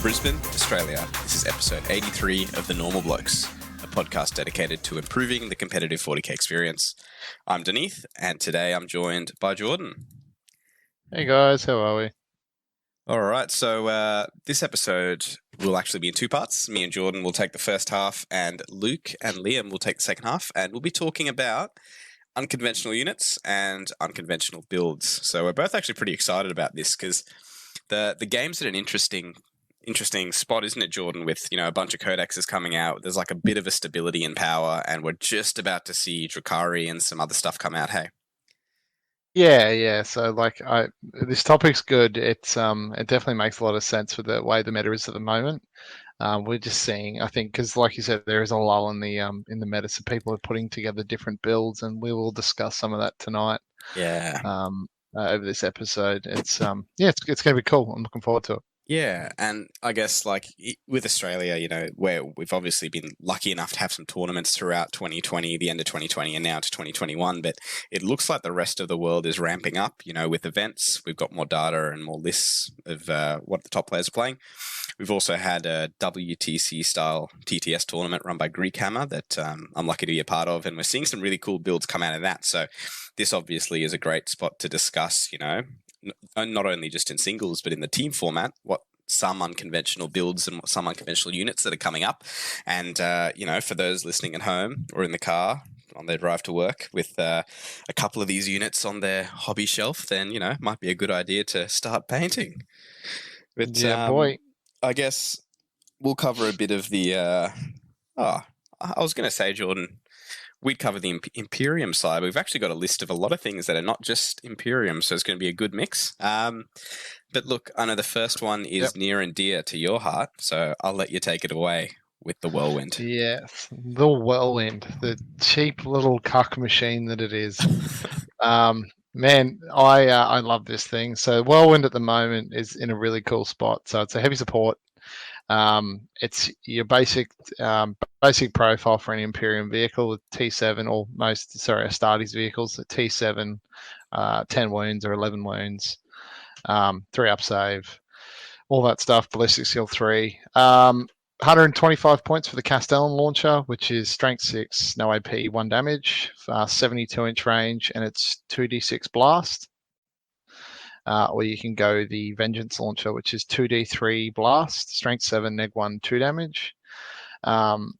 Brisbane, Australia, this is episode 83 of The Normal Blokes, a podcast dedicated to improving the competitive 40k experience. I'm Denith, and today I'm joined by Jordan. Hey guys, how are we? All right, so this episode will actually be in two parts. Me and Jordan will take the first half, and Luke and Liam will take the second half, and we'll be talking about unconventional units and unconventional builds. So we're both actually pretty excited about this because the game's at an interesting spot, isn't it, Jordan? With a bunch of codexes coming out, there's like a bit of a stability in power, and we're just about to see Drakari and some other stuff come out. Hey. Yeah. So this topic's good. It definitely makes a lot of sense for the way the meta is at the moment. We're just seeing, I think, because like you said, there is a lull in the meta, so people are putting together different builds, and we will discuss some of that tonight. Yeah. Over this episode, it's going to be cool. I'm looking forward to it. Yeah, and I guess with Australia, where we've obviously been lucky enough to have some tournaments throughout 2020, the end of 2020, and now to 2021, but it looks like the rest of the world is ramping up, with events. We've got more data and more lists of what the top players are playing. We've also had a WTC-style TTS tournament run by Greek Hammer that I'm lucky to be a part of, and we're seeing some really cool builds come out of that. So this obviously is a great spot to discuss, not only just in singles, but in the team format, what some unconventional builds and what some unconventional units that are coming up. And, for those listening at home or in the car on their drive to work with a couple of these units on their hobby shelf, then, it might be a good idea to start painting. But yeah, boy. I guess we'll cover a bit of the... I was going to say, Jordan, we'd cover the Imperium side. We've actually got a list of a lot of things that are not just Imperium, so it's going to be a good mix. But look, I know the first one is near and dear to your heart, so I'll let you take it away with the Whirlwind. Yes, the Whirlwind, the cheap little cuck machine that it is. Man, I love this thing. So Whirlwind at the moment is in a really cool spot. So it's a heavy support. It's your basic profile for an Imperium vehicle with T7 or Astartes vehicles at T7, 10 wounds or 11 wounds, 3 up save, all that stuff, ballistic skill 3. 125 points for the Castellan launcher, which is strength 6, no AP, 1 damage, 72-inch range, and it's 2d6 blast. Or you can go the Vengeance launcher, which is 2d3 blast, strength 7, neg 1, 2 damage. And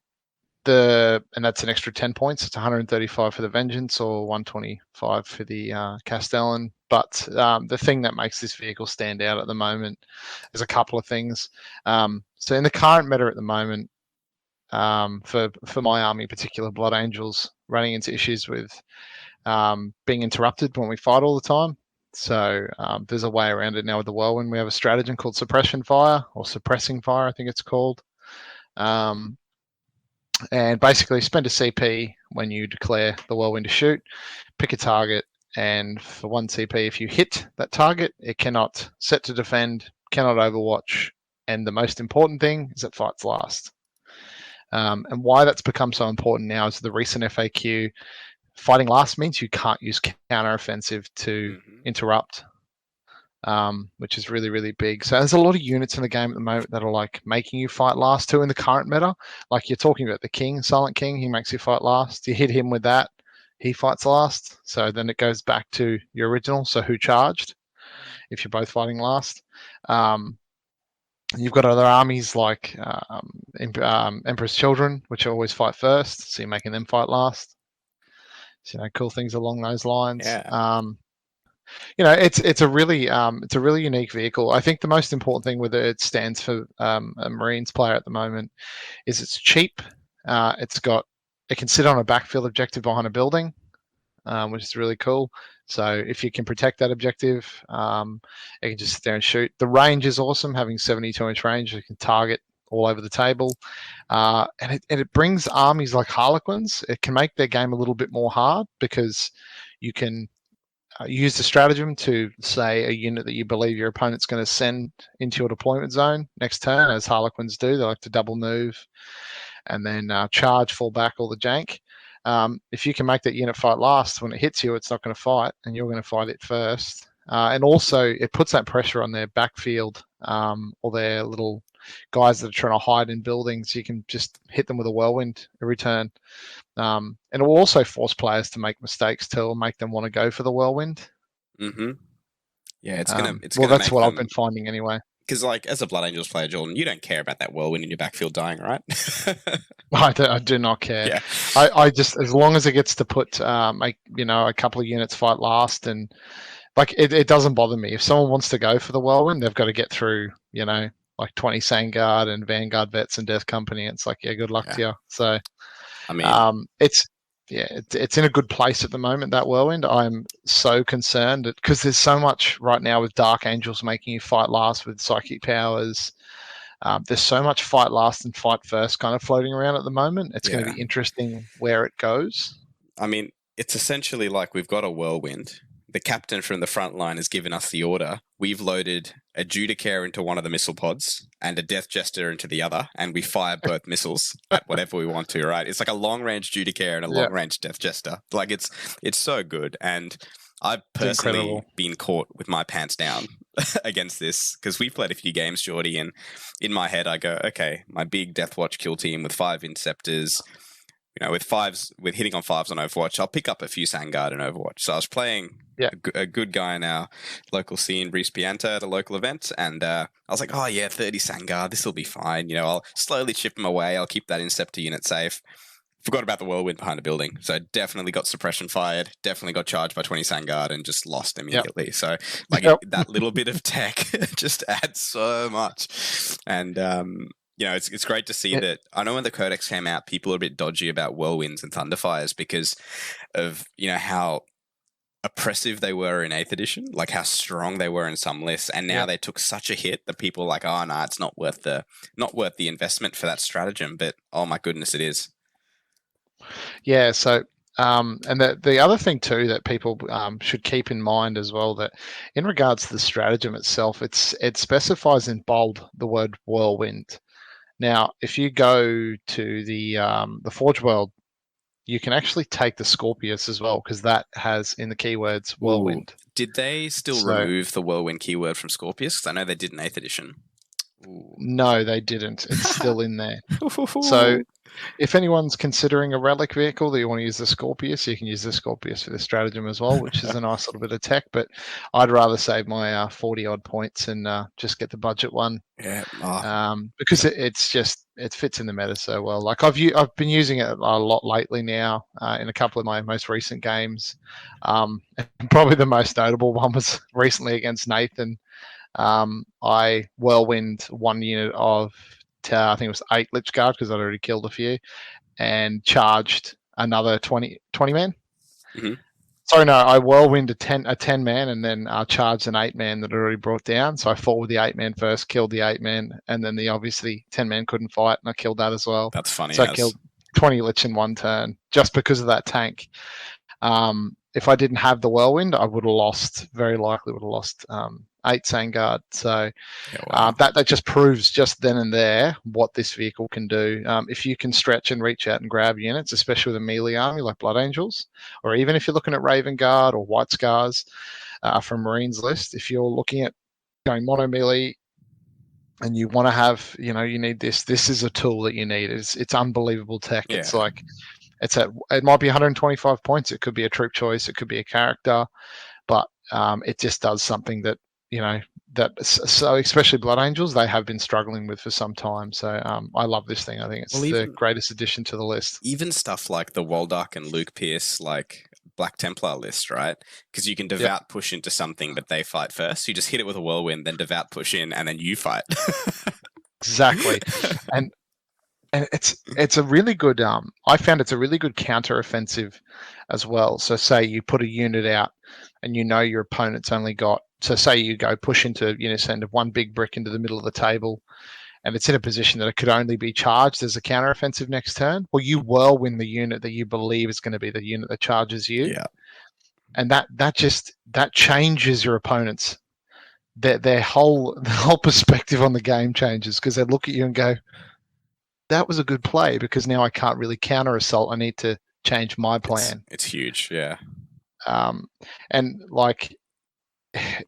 that's an extra 10 points. It's 135 for the Vengeance or 125 for the Castellan. But the thing that makes this vehicle stand out at the moment is a couple of things. So in the current meta at the moment, for my army in particular, Blood Angels running into issues with being interrupted when we fight all the time. So there's a way around it now with the Whirlwind. We have a stratagem called Suppression Fire, or Suppressing Fire, I think it's called. And basically spend a CP when you declare the Whirlwind to shoot, pick a target, and for 1 CP, if you hit that target, it cannot set to defend, cannot overwatch, and the most important thing is it fights last. And why that's become so important now is the recent FAQ. Fighting last means you can't use counter-offensive to interrupt, which is really, really big. So there's a lot of units in the game at the moment that are making you fight last too in the current meta. Like you're talking about the King, Silent King, he makes you fight last. You hit him with that, he fights last. So then it goes back to your original, so who charged, if you're both fighting last. You've got other armies like Emperor's Children, which always fight first, so you're making them fight last. So, cool things along those lines. Yeah. It's a really unique vehicle. I think the most important thing with it stands for a Marines player at the moment is it's cheap. It can sit on a backfield objective behind a building, which is really cool. So if you can protect that objective, it can just sit there and shoot. The range is awesome, having 72-inch range. You can target all over the table, and it brings armies like Harlequins. It can make their game a little bit more hard because you can use the stratagem to say a unit that you believe your opponent's going to send into your deployment zone next turn, as Harlequins do. They like to double move and then charge, fall back, all the jank. If you can make that unit fight last, when it hits you, it's not going to fight, and you're going to fight it first. And also, it puts that pressure on their backfield or they're little guys that are trying to hide in buildings, you can just hit them with a whirlwind every turn. And it will also force players to make mistakes too, or make them want to go for the whirlwind. Mm-hmm. Yeah, it's Well, gonna that's make what I've them, been finding anyway. because like as a Blood Angels player, Jordan, you don't care about that whirlwind in your backfield dying, right? I do not care. Yeah, I just, as long as it gets to put a couple of units fight last, and like it doesn't bother me if someone wants to go for the whirlwind. They've got to get through like 20 Sangard and Vanguard vets and Death Company. It's like, yeah, good luck yeah. to you. So I mean, it's it's in a good place at the moment, that whirlwind. I'm so concerned because there's so much right now with Dark Angels making you fight last with psychic powers. There's so much fight last and fight first kind of floating around at the moment. It's going to yeah. be interesting where it goes. I mean, it's essentially like we've got a whirlwind. The captain from the front line has given us the order. We've loaded a Judicaire into one of the missile pods and a Death Jester into the other, and we fire both missiles at whatever we want to, right? It's like a long range Judicaire and a Yeah, long range Death Jester. Like it's so good. And I've it's personally incredible. been caught with my pants down against this because we've played a few games, Geordie, and in my head I go, okay, my big Deathwatch kill team with 5 Inceptors, with fives, with hitting on fives on Overwatch, I'll pick up a few Sangard in Overwatch. So I was playing Yeah, a good guy in our local scene, Reese Pianta, at a local event, and I was like, oh yeah, 30 Sangard, this will be fine. I'll slowly chip him away. I'll keep that Inceptor unit safe. Forgot about the whirlwind behind the building, so definitely got suppression fired, definitely got charged by 20 Sangard, and just lost yeah, immediately. So, like, yep, that little bit of tech just adds so much. And it's great to see yeah, that. I know when the Codex came out, people are a bit dodgy about whirlwinds and thunderfires because of how oppressive they were in 8th edition, like how strong they were in some lists, and now yeah. they took such a hit that people are like, oh no, it's not worth the investment for that stratagem. But oh my goodness, it is. Yeah, so and the other thing too that people should keep in mind as well, that in regards to the stratagem itself, it specifies in bold the word whirlwind. Now, if you go to the Forge World, you can actually take the Scorpius as well, because that has in the keywords Ooh, whirlwind. did they still So remove the whirlwind keyword from Scorpius? 'Cause I know they did in 8th edition. Ooh. no, they didn't. It's still in there. So if anyone's considering a relic vehicle that you want to use the Scorpius, you can use the Scorpius for the stratagem as well, which is a nice little bit of tech. But I'd rather save my 40 odd points and just get the budget one, Yeah. Oh, because it fits in the meta so well. Like I've been using it a lot lately now in a couple of my most recent games. And probably the most notable one was recently against Nathan. I whirlwind one unit of I think it was 8 Lich Guard because I'd already killed a few, and charged another 20 man. mhm. Sorry, no, I whirlwind a 10 man and then charged an 8 man that I'd already brought down. So I fought with the 8 man first, killed the 8 man, and then the obviously 10 man couldn't fight, and I killed that as well. That's funny So I as. killed 20 Lich in one turn just because of that tank. If I didn't have the whirlwind, I would have lost, very likely would have lost 8 Sangard. So Yeah, wow. that just proves just then and there what this vehicle can do. If you can stretch and reach out and grab units, especially with a melee army like Blood Angels, or even if you're looking at Raven Guard or White Scars from Marines list, if you're looking at going mono melee and you want to have, you need this. This is a tool that you need. It's unbelievable tech. It's Yeah. like it might be 125 points. It could be a troop choice. It could be a character, but it just does something that you know so especially Blood Angels they have been struggling with for some time. So I love this thing. I think Well, it's the greatest addition to the list. even stuff like the Waldark and Luke Pierce, like Black Templar list, right? Because you can Yep, devout push into something, but they fight first. You just hit it with a whirlwind, then devout push in, and then you fight. exactly. And it's a really good. I found it's a really good counter offensive as well. So say you put a unit out, and your opponent's only got. So say you go push into send one big brick into the middle of the table, and it's in a position that it could only be charged as a counter offensive next turn. Well, you whirlwind the unit that you believe is going to be the unit that charges you, Yeah, and that changes your opponent's their whole the whole perspective on the game changes because they look at you and go, that was a good play because now I can't really counter assault. I need to change my it's plan. it's huge. Yeah, Um, and like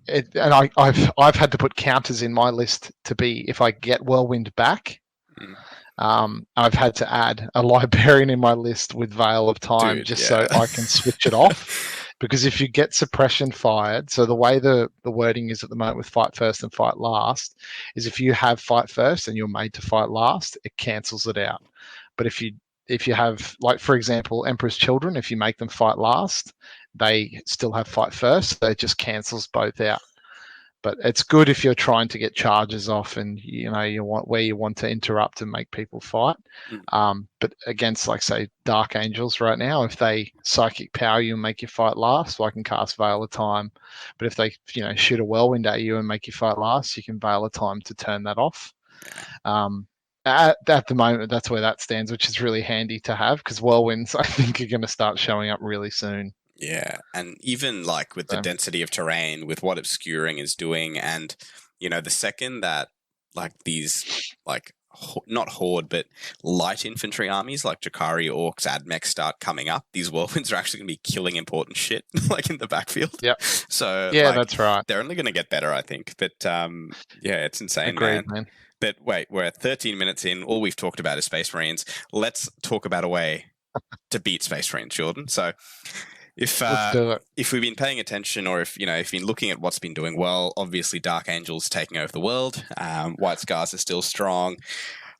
I've had to put counters in my list to be if I get Whirlwind back. Mm. I've had to add a Librarian in my list with Veil of Time Dude, just yeah. so I can switch it off. Because if you get suppression fired, so the way the wording is at the moment with fight first and fight last is if you have fight first and you're made to fight last, it cancels it out. But if you have, like for example, Emperor's Children, if you make them fight last, they still have fight first. So it just cancels both out. But it's good if you're trying to get charges off and you want where you want to interrupt and make people fight. Mm. But against, like say, Dark Angels right now, if they psychic power you and make you fight last, well, I can cast Veil of Time. But if they shoot a whirlwind at you and make you fight last, you can Veil of Time to turn that off. Yeah. At the moment, that's where that stands, which is really handy to have because whirlwinds, I think, are going to start showing up really soon. Yeah, and even like with the So, density of terrain, with what obscuring is doing, and the second that like these like not horde but light infantry armies like Jakari, Orcs, Admech start coming up, these whirlwinds are actually going to be killing important shit like in the backfield. yep. So Yeah, like that's right. they're only going to get better, I think. But yeah, it's insane, Agreed, man. man. But wait, we're 13 minutes in. All we've talked about is Space Marines. Let's talk about a way to beat Space Marines, Jordan. So Let's do it. if we've been paying attention, or if you've been looking at what's been doing well, obviously Dark Angels taking over the world. White Scars are still strong.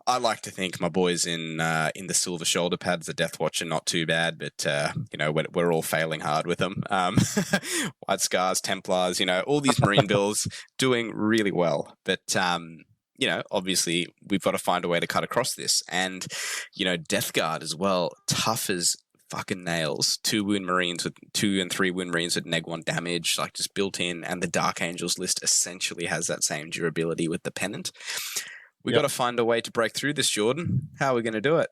I like to think my boys in the silver shoulder pads, the Death Watch, are not too bad, but we're all failing hard with them. White Scars, Templars, all these Marine builds doing really well, but obviously we've got to find a way to cut across this, and Death Guard as well, tough as fucking nails. 2 wound Marines with 2 and 3 wound Marines with -1 damage, like just built in, and the Dark Angels list essentially has that same durability with the pennant. We got to find a way to break through this, Jordan. How are we going to do it?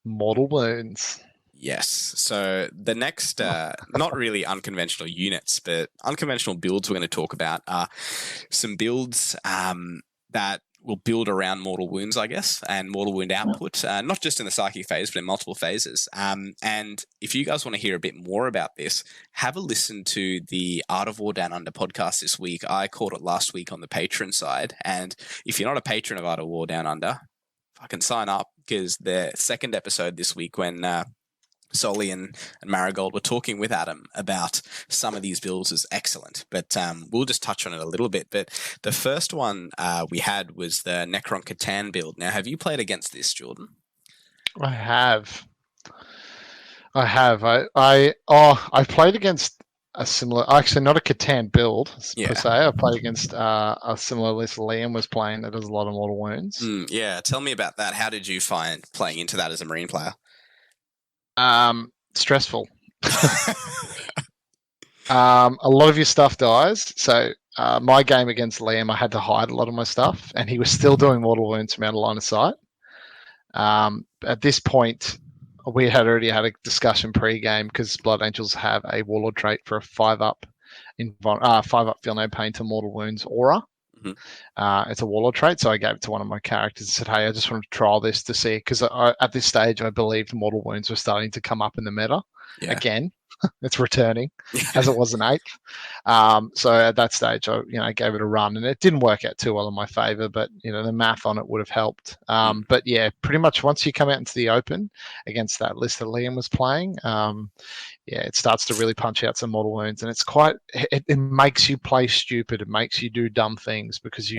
Mortal wounds. Yes. So the next, not really unconventional units, but unconventional builds we're going to talk about are some builds that will build around mortal wounds, I guess, and mortal wound output, not just in the psychic phase, but in multiple phases. And if you guys want to hear a bit more about this, have a listen to the Art of War Down Under podcast this week. I caught it last week on the patron side. And if you're not a patron of Art of War Down Under, fucking sign up, because the second episode this week when Solly and Marigold were talking with Adam about some of these builds is excellent, but we'll just touch on it a little bit. But the first one we had was the Necron Catan build. Now, have you played against this, Jordan? I have. I played against a similar, actually not a Catan build per se. I played against a similar list Liam was playing that does a lot of mortal wounds. Yeah, tell me about that. How did you find playing into that as a Marine player? Stressful. A lot of your stuff dies. So my game against Liam, I had to hide a lot of my stuff, and he was still doing mortal wounds from out of line of sight. At this point, we had already had a discussion pre-game because Blood Angels have a Warlord trait for a 5-up feel no pain to mortal wounds aura. Mm-hmm. It's a Warlord trait, so I gave it to one of my characters and said, hey, I just want to trial this to see, because at this stage I believed mortal wounds were starting to come up in the meta again. It's returning as it was in 8th. So at that stage, I gave it a run, and it didn't work out too well in my favor, but the math on it would have helped. But yeah, pretty much once you come out into the open against that list that Liam was playing, it starts to really punch out some mortal wounds, and it makes you play stupid. It makes you do dumb things because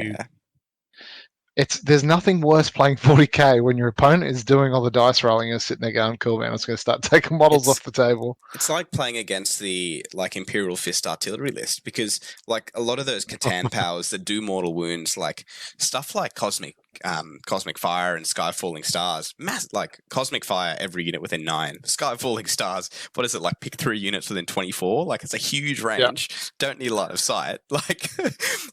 there's nothing worse playing 40k when your opponent is doing all the dice rolling and sitting there going, cool, man, I was going to start taking models off the table. It's like playing against the Imperial Fist artillery list, because like a lot of those Catan powers that do mortal wounds, like stuff like Cosmic Fire and Skyfalling Stars, like Cosmic Fire every unit within 9, Skyfalling Stars, what is it, like pick 3 units within 24? Like it's a huge range. Don't need a line of sight. Like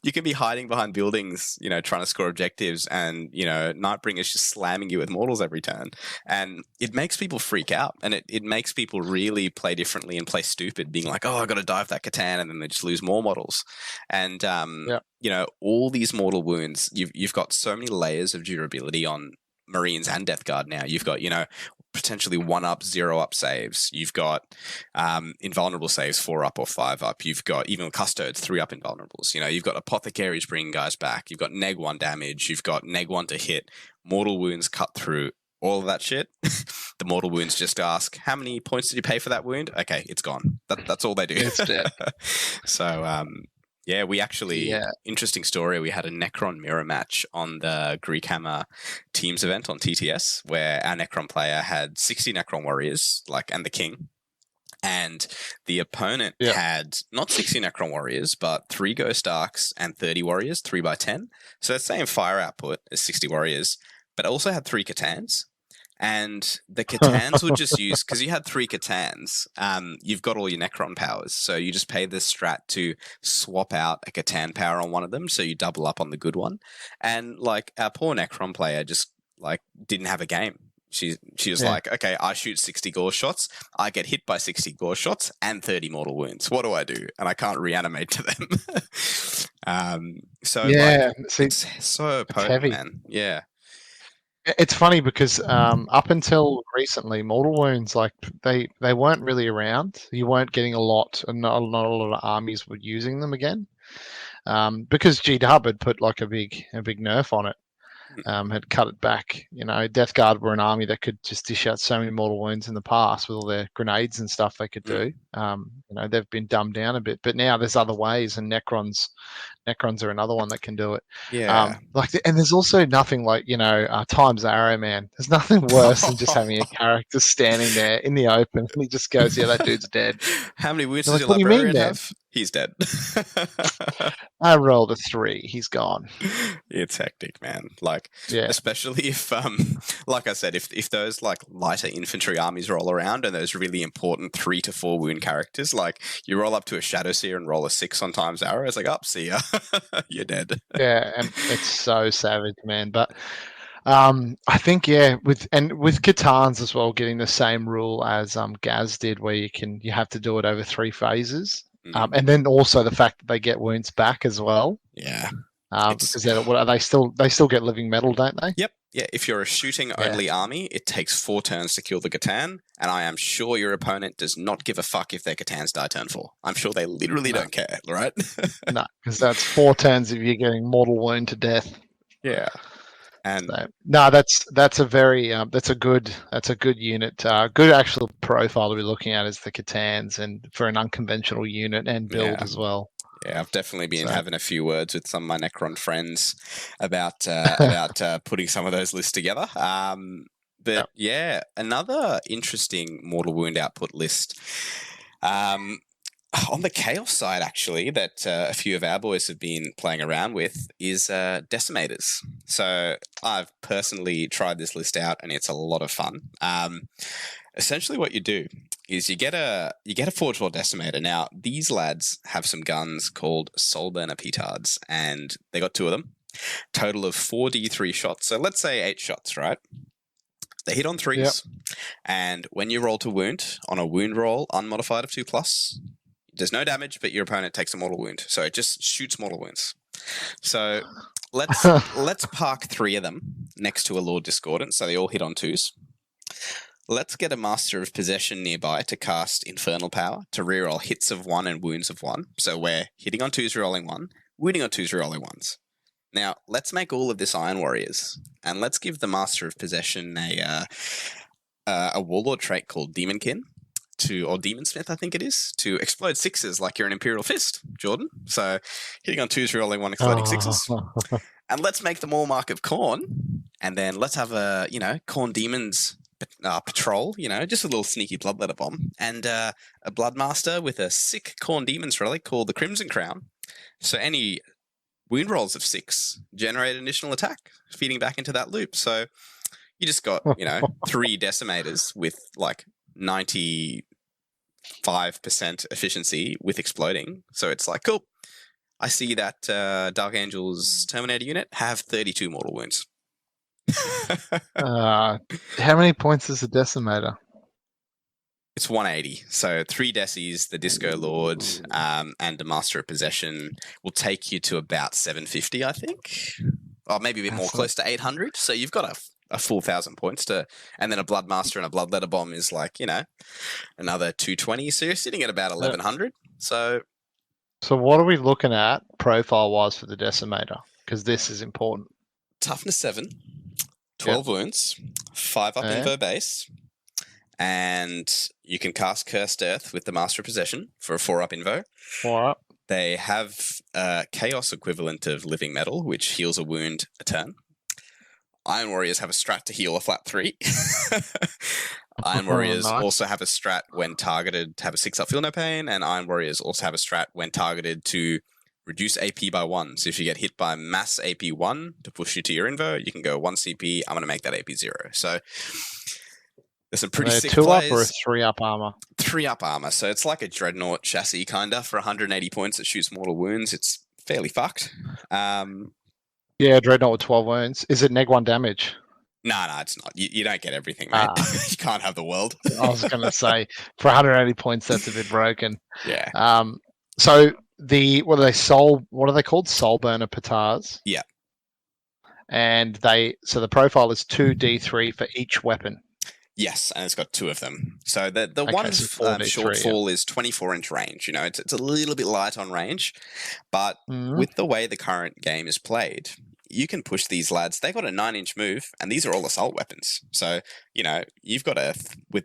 you can be hiding behind buildings, trying to score objectives, and Nightbringer's just slamming you with mortals every turn, and it makes people freak out, and it makes people really play differently and play stupid, being like, oh, I got to dive that Catan, and then they just lose more models. And all these mortal wounds, you've got so many layers of durability on Marines and Death Guard now. You've got potentially 1-up, 0-up saves. You've got invulnerable saves, 4-up or 5-up. You've got even custodes, 3-up invulnerables. You know, you've got apothecaries bringing guys back. You've got neg 1 damage. You've got neg 1 to hit. Mortal wounds cut through. All of that shit. The mortal wounds just ask, how many points did you pay for that wound? Okay, it's gone. That's all they do. It's dead. So, yeah, we actually, Yeah. interesting story. We had a Necron mirror match on the Greek Hammer Teams event on TTS, where our Necron player had 60 Necron warriors, and the king. And the opponent Yeah. had not 60 Necron warriors, but 3 Ghost Arcs and 30 warriors, 3x10. So the same fire output as 60 warriors, but also had 3 Catans. And the Catans would just use, because you had 3 Catans, you've got all your Necron powers. So you just pay the strat to swap out a Catan power on one of them, so you double up on the good one. And our poor Necron player just didn't have a game. She was like, okay, I shoot 60 gore shots, I get hit by 60 gore shots and 30 mortal wounds. What do I do? And I can't reanimate to them. It's so potent, heavy. man. Yeah. It's funny because up until recently, mortal wounds they weren't really around. You weren't getting a lot, and not a lot of armies were using them again. Because G-Dub had put a big nerf on it. Had cut it back. You know, Death Guard were an army that could just dish out so many mortal wounds in the past with all their grenades and stuff they could do. You know, they've been dumbed down a bit, but now there's other ways, and Necrons are another one that can do it. Yeah. And there's also nothing Time's Arrow, man. There's nothing worse than just having a character standing there in the open and he just goes, yeah, that dude's dead. How many wounds does your what do you mean, librarian have? He's dead. I rolled a 3. He's gone. It's hectic, man. Especially if, like I said, if those lighter infantry armies roll around and those really important 3 to 4 wound characters, you roll up to a Shadow Seer and roll a 6 on Time's Arrow, it's up, see ya. You're dead. Yeah, and it's so savage, man. But I think with Catans as well, getting the same rule as Gaz did, where you have to do it over 3 phases. And then also the fact that they get wounds back as well. Yeah. Because they still get living metal, don't they? Yep. Yeah. If you're a shooting only army, it takes 4 turns to kill the Catan, and I am sure your opponent does not give a fuck if their Catans die turn 4. I'm sure they literally don't care, right? No, because that's 4 turns if you're getting mortal wound to death. Yeah. And that's a very that's a good unit. Good actual profile to be looking at is the Catans, and for an unconventional unit and build as well. Yeah, I've definitely been having a few words with some of my Necron friends about putting some of those lists together. Another interesting mortal wound output list. On the Chaos side, actually, that a few of our boys have been playing around with is Decimators. So I've personally tried this list out, and it's a lot of fun. Essentially, what you do is you get a Forge World Decimator. Now, these lads have some guns called Soulburner Petards, and they got 2 of them. Total of 4d3 shots. So let's say 8 shots, right? They hit on 3s, and when you roll to wound on a wound roll unmodified of 2+, there's no damage, but your opponent takes a mortal wound. So it just shoots mortal wounds. So let's park 3 of them next to a Lord Discordant, so they all hit on 2s. Let's get a Master of Possession nearby to cast Infernal Power to reroll hits of 1 and wounds of 1. So we're hitting on 2s, rerolling 1, wounding on 2s, rerolling 1s. Now, let's make all of this Iron Warriors, and let's give the Master of Possession a Warlord trait called Demonkin. Or Demonsmith, I think it is, to explode 6s like you're an Imperial Fist, Jordan. So hitting on 2s, rolling 1, exploding 6s. And let's make them all Mark of Khorne, and then let's have a, Khorne Demons patrol, just a little sneaky Bloodletter bomb, and a Bloodmaster with a sick Khorne Demons relic called the Crimson Crown. So any wound rolls of 6 generate an additional attack, feeding back into that loop. So you just got, 3 Decimators with 95% efficiency with exploding. So it's cool. I see that Dark Angel's Terminator unit have 32 mortal wounds. How many points is a Decimator? It's 180. So 3 Decis, the Disco Lord, and the Master of Possession will take you to about 750, I think. Or maybe a bit more, close to 800. So you've got a full 1,000 points to, and then a Bloodmaster and a Bloodletter Bomb is like, another 220. So you're sitting at about Yeah. 1,100. So So what are we looking at profile-wise for the Decimator? Because this is important. toughness 7, Yeah. 12 wounds, 5 up Yeah. invo base, and you can cast Cursed Earth with the Master of Possession for a 4 up invo. All right. They have a Chaos equivalent of Living Metal, which heals a wound a turn. Iron Warriors have a strat to heal a flat 3. Iron Warriors Nice. also have a strat when targeted to have a 6 up Feel No Pain, and Iron Warriors also have a strat when targeted to reduce AP by 1. So if you get hit by mass AP 1 to push you to your invo, you can go 1 CP. I'm going to make that AP 0. So there's some pretty sick 2 plays. up or a 3 up armor? 3 up armor. So it's like a Dreadnought chassis, kind of, for 180 points that shoots mortal wounds. It's fairly fucked. Yeah, Dreadnought with 12 wounds. Is it -1 damage? No, it's not. You don't get everything, mate. You can't have the world. I was going to say, for 180 points, that's a bit broken. Yeah. So what are they called? Soul Burner Petars. Yeah. And so the profile is 2d3 for each weapon. Yes, and it's got 2 of them. So the Okay, one so 4d3, shortfall is 24-inch range. It's a little bit light on range, but with the way the current game is played, you can push these lads. They got a 9-inch move, and these are all assault weapons. So you've got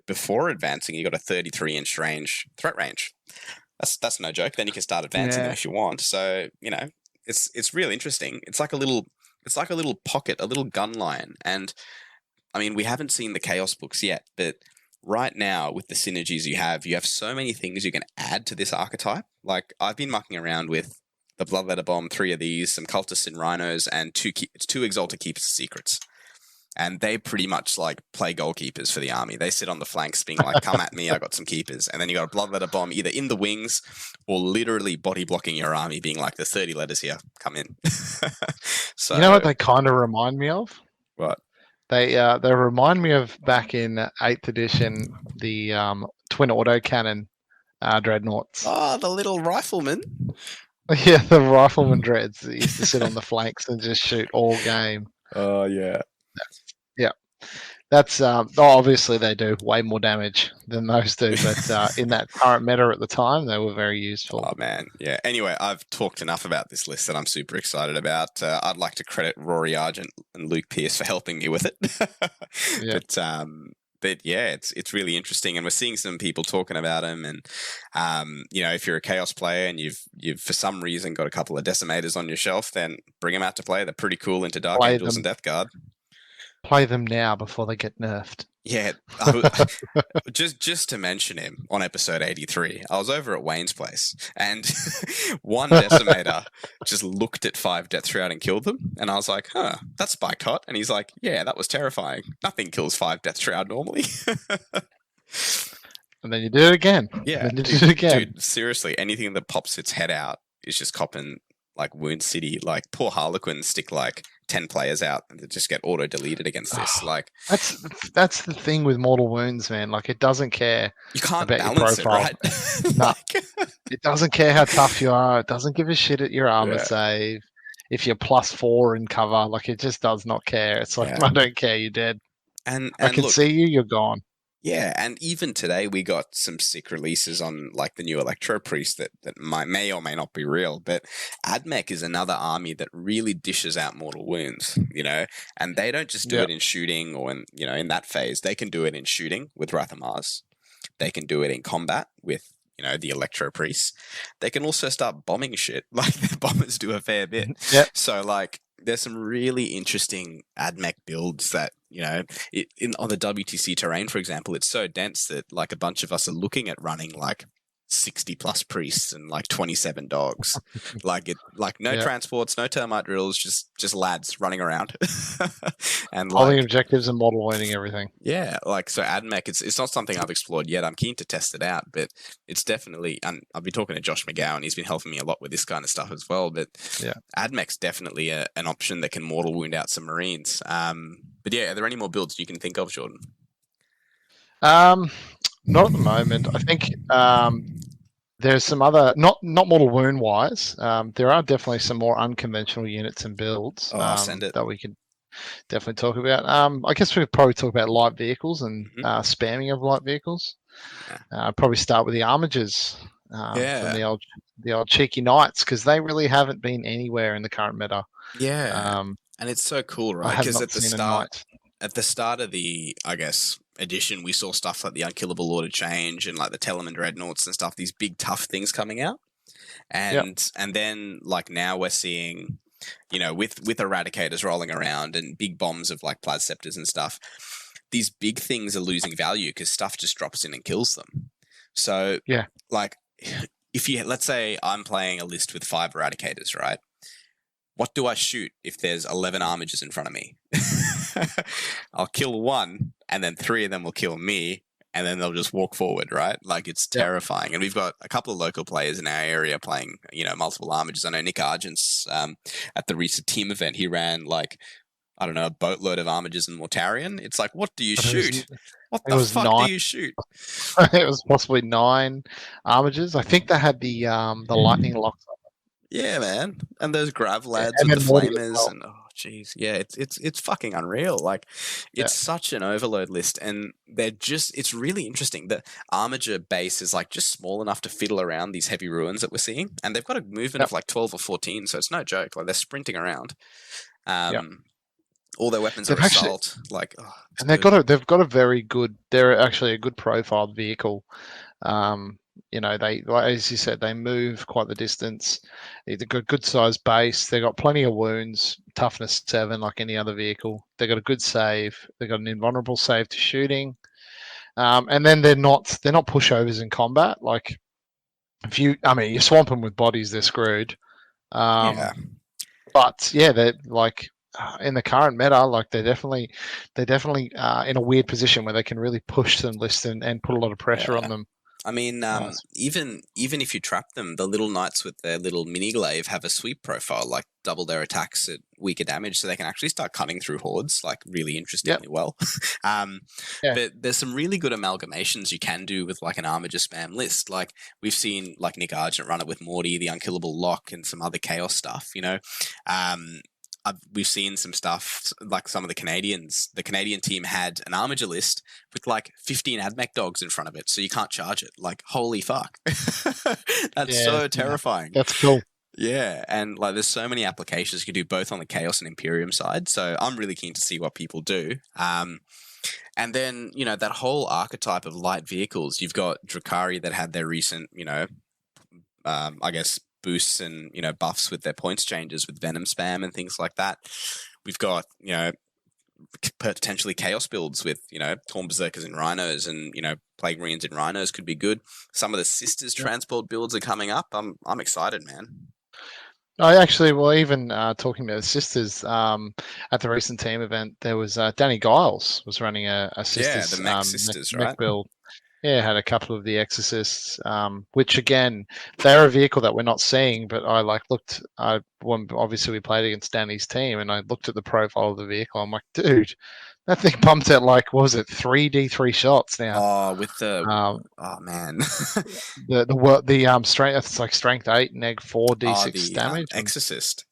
before advancing, you got a 33-inch range threat range. That's no joke. Then you can start advancing them if you want. So it's real interesting. It's like a little pocket, a little gun line, and I mean, we haven't seen the Chaos books yet, but right now with the synergies you have so many things you can add to this archetype. Like I've been mucking around with the Bloodletter Bomb, 3 of these, some Cultists and Rhinos, and 2 Exalted Keepers Secrets. And they pretty much like play goalkeepers for the army. They sit on the flanks being like, come at me, I got some keepers. And then you got a Bloodletter Bomb either in the wings or literally body blocking your army, being like, there's 30 letters here, come in. So, you know what they kind of remind me of? What? They remind me of back in 8th edition, the twin autocannon dreadnoughts. Oh, the little rifleman. Yeah, the rifleman dreads that used to sit on the flanks and just shoot all game. Oh, yeah. Yeah. That's obviously they do way more damage than those do, but in that current meta at the time, they were very useful. Oh, man. Yeah. Anyway, I've talked enough about this list that I'm super excited about. I'd like to credit Rory Argent and Luke Pierce for helping me with it. Yeah. But yeah, it's really interesting, and we're seeing some people talking about them. And if you're a Chaos player and you've for some reason got a couple of Decimators on your shelf, then bring them out to play. They're pretty cool into Dark Angels and Death Guard. Play them now before they get nerfed. Yeah, just to mention him on episode 83, I was over at Wayne's place, and one Decimator just looked at 5 Death Shroud and killed them, and I was like, huh, that's spiked hot, and he's like, yeah, that was terrifying. Nothing kills 5 Death Shroud normally. And then you do it again. Yeah, then you do it again. Dude, seriously, anything that pops its head out is just copping like Wound City. Like poor Harlequins stick like 10 players out and they just get auto deleted against this. Like that's the thing with Mortal Wounds, man. Like it doesn't care. You can't about balance your profile. it, right? No, it doesn't care how tough you are. It doesn't give a shit at your armor save. If you're +4 in cover, like it just does not care. It's like I don't care, you're dead. And I can see you, you're gone. Yeah, and even today we got some sick releases on like the new Electro Priest that may or may not be real, but AdMech is another army that really dishes out mortal wounds, and they don't just do it in shooting or in that phase. They can do it in shooting with Wrath of Mars. They can do it in combat with the Electro Priests. They can also start bombing shit, like the bombers do a fair bit. So like there's some really interesting AdMech builds that on the WTC terrain, for example, it's so dense that like a bunch of us are looking at running like 60 plus priests and like 27 dogs. No transports, no termite drills, just lads running around. And holding objectives and model learning everything. Yeah, so AdMech, it's not something I've explored yet. I'm keen to test it out, but it's definitely, and I've been talking to Josh McGowan, he's been helping me a lot with this kind of stuff as well, but AdMech's definitely an option that can mortal wound out some Marines. But yeah, are there any more builds you can think of, Jordan? Not at the moment. I think there's some other, not mortal wound wise. There are definitely some more unconventional units and builds send it. that we could definitely talk about. I guess we could probably talk about light vehicles and Hmm. spamming of light vehicles. Yeah. Probably start with the armigers from Yeah. the old cheeky knights because they really haven't been anywhere in the current meta. Yeah. Um, And it's so cool, I right? have Because not seen a knight. at the start of the, I guess, edition, we saw stuff like the Unkillable Order Change and like the Telemann Dreadnoughts and stuff, these big tough things coming out. Yep. And then like now we're seeing, with eradicators rolling around and big bombs of like Plasceptors and stuff, these big things are losing value because stuff just drops in and kills them. So Yeah. like if you, let's say I'm playing a list with 5 eradicators, right? What do I shoot if there's 11 armigers in front of me? I'll kill one, and then 3 of them will kill me, and then they'll just walk forward, right? Like, it's Yep. terrifying. And we've got a couple of local players in our area playing, multiple armigers. I know Nick Argent's at the recent team event, he ran, like, I don't know, a boatload of armigers and Mortarion. It's like, what do you But it was shoot? What it the was fuck do 9. you shoot? It was possibly 9 armigers. I think they had the lightning locks Yeah, man. And those grav lads and with the then Morty as flamers well. and oh jeez. Yeah, it's fucking unreal. Like Yeah. it's such an overload list and it's really interesting. The armiger base is like just small enough to fiddle around these heavy ruins that we're seeing. And they've got a movement Yep. of like 12 or 14, so it's no joke. Like they're sprinting around. Yep. Um all their weapons are They've actually assault. Like, oh, it's and good. they've got a very good. They're actually a good profiled vehicle. Um, they like, as you said, they move quite the distance. They've got good sized base. They've got plenty of wounds, toughness 7, like any other vehicle. They've got a good save. They've got an invulnerable save to shooting. And then they're not pushovers in combat. Like I mean, you swamp them with bodies, they're screwed. Yeah. But yeah, they're like in the current meta, like they're definitely in a weird position where they can really push them list and put a lot of pressure on Yeah. them. I mean, Uh, even if you trap them, the little knights with their little mini glaive have a sweep profile, like double their attacks at weaker damage, so they can actually start cutting through hordes, like really yep, interestingly well. um, yeah, but there's some really good amalgamations you can do with like an armiger spam list. Like we've seen, like Nick Argent run it with Morty, the Unkillable Lock, and some other chaos stuff. Um, we've seen some stuff like some of the Canadians. The Canadian team had an armiger list with like 15 AdMech dogs in front of it, so you can't charge it. Like, holy fuck. That's yeah, so yeah. terrifying. That's cool. Yeah, and like there's so many applications you can do both on the Chaos and Imperium side. So I'm really keen to see what people do. And then, that whole archetype of light vehicles, you've got Drukhari that had their recent, I guess, boosts and, buffs with their points changes with Venom spam and things like that. We've got, potentially chaos builds with, Torn Berserkers and Rhinos and, Plague Marines and Rhinos could be good. Some of the Sisters Yep. transport builds are coming up. I'm excited, man. I actually, well, even talking about the sisters, at the recent team event, there was Danny Giles was running a Yeah, the sisters Mech mech, Sisters, mech right? build. Yeah, had a couple of the Exorcists, which again, they're a vehicle that we're not seeing. But I like looked. Obviously we played against Danny's team, and I looked at the profile of the vehicle. I'm like, dude, that thing pumped at like, what was it 3D3 shots now? Oh, with the Um, oh man. the strength, it's like strength 8, neg 4 Oh, d6 the damage on Exorcist.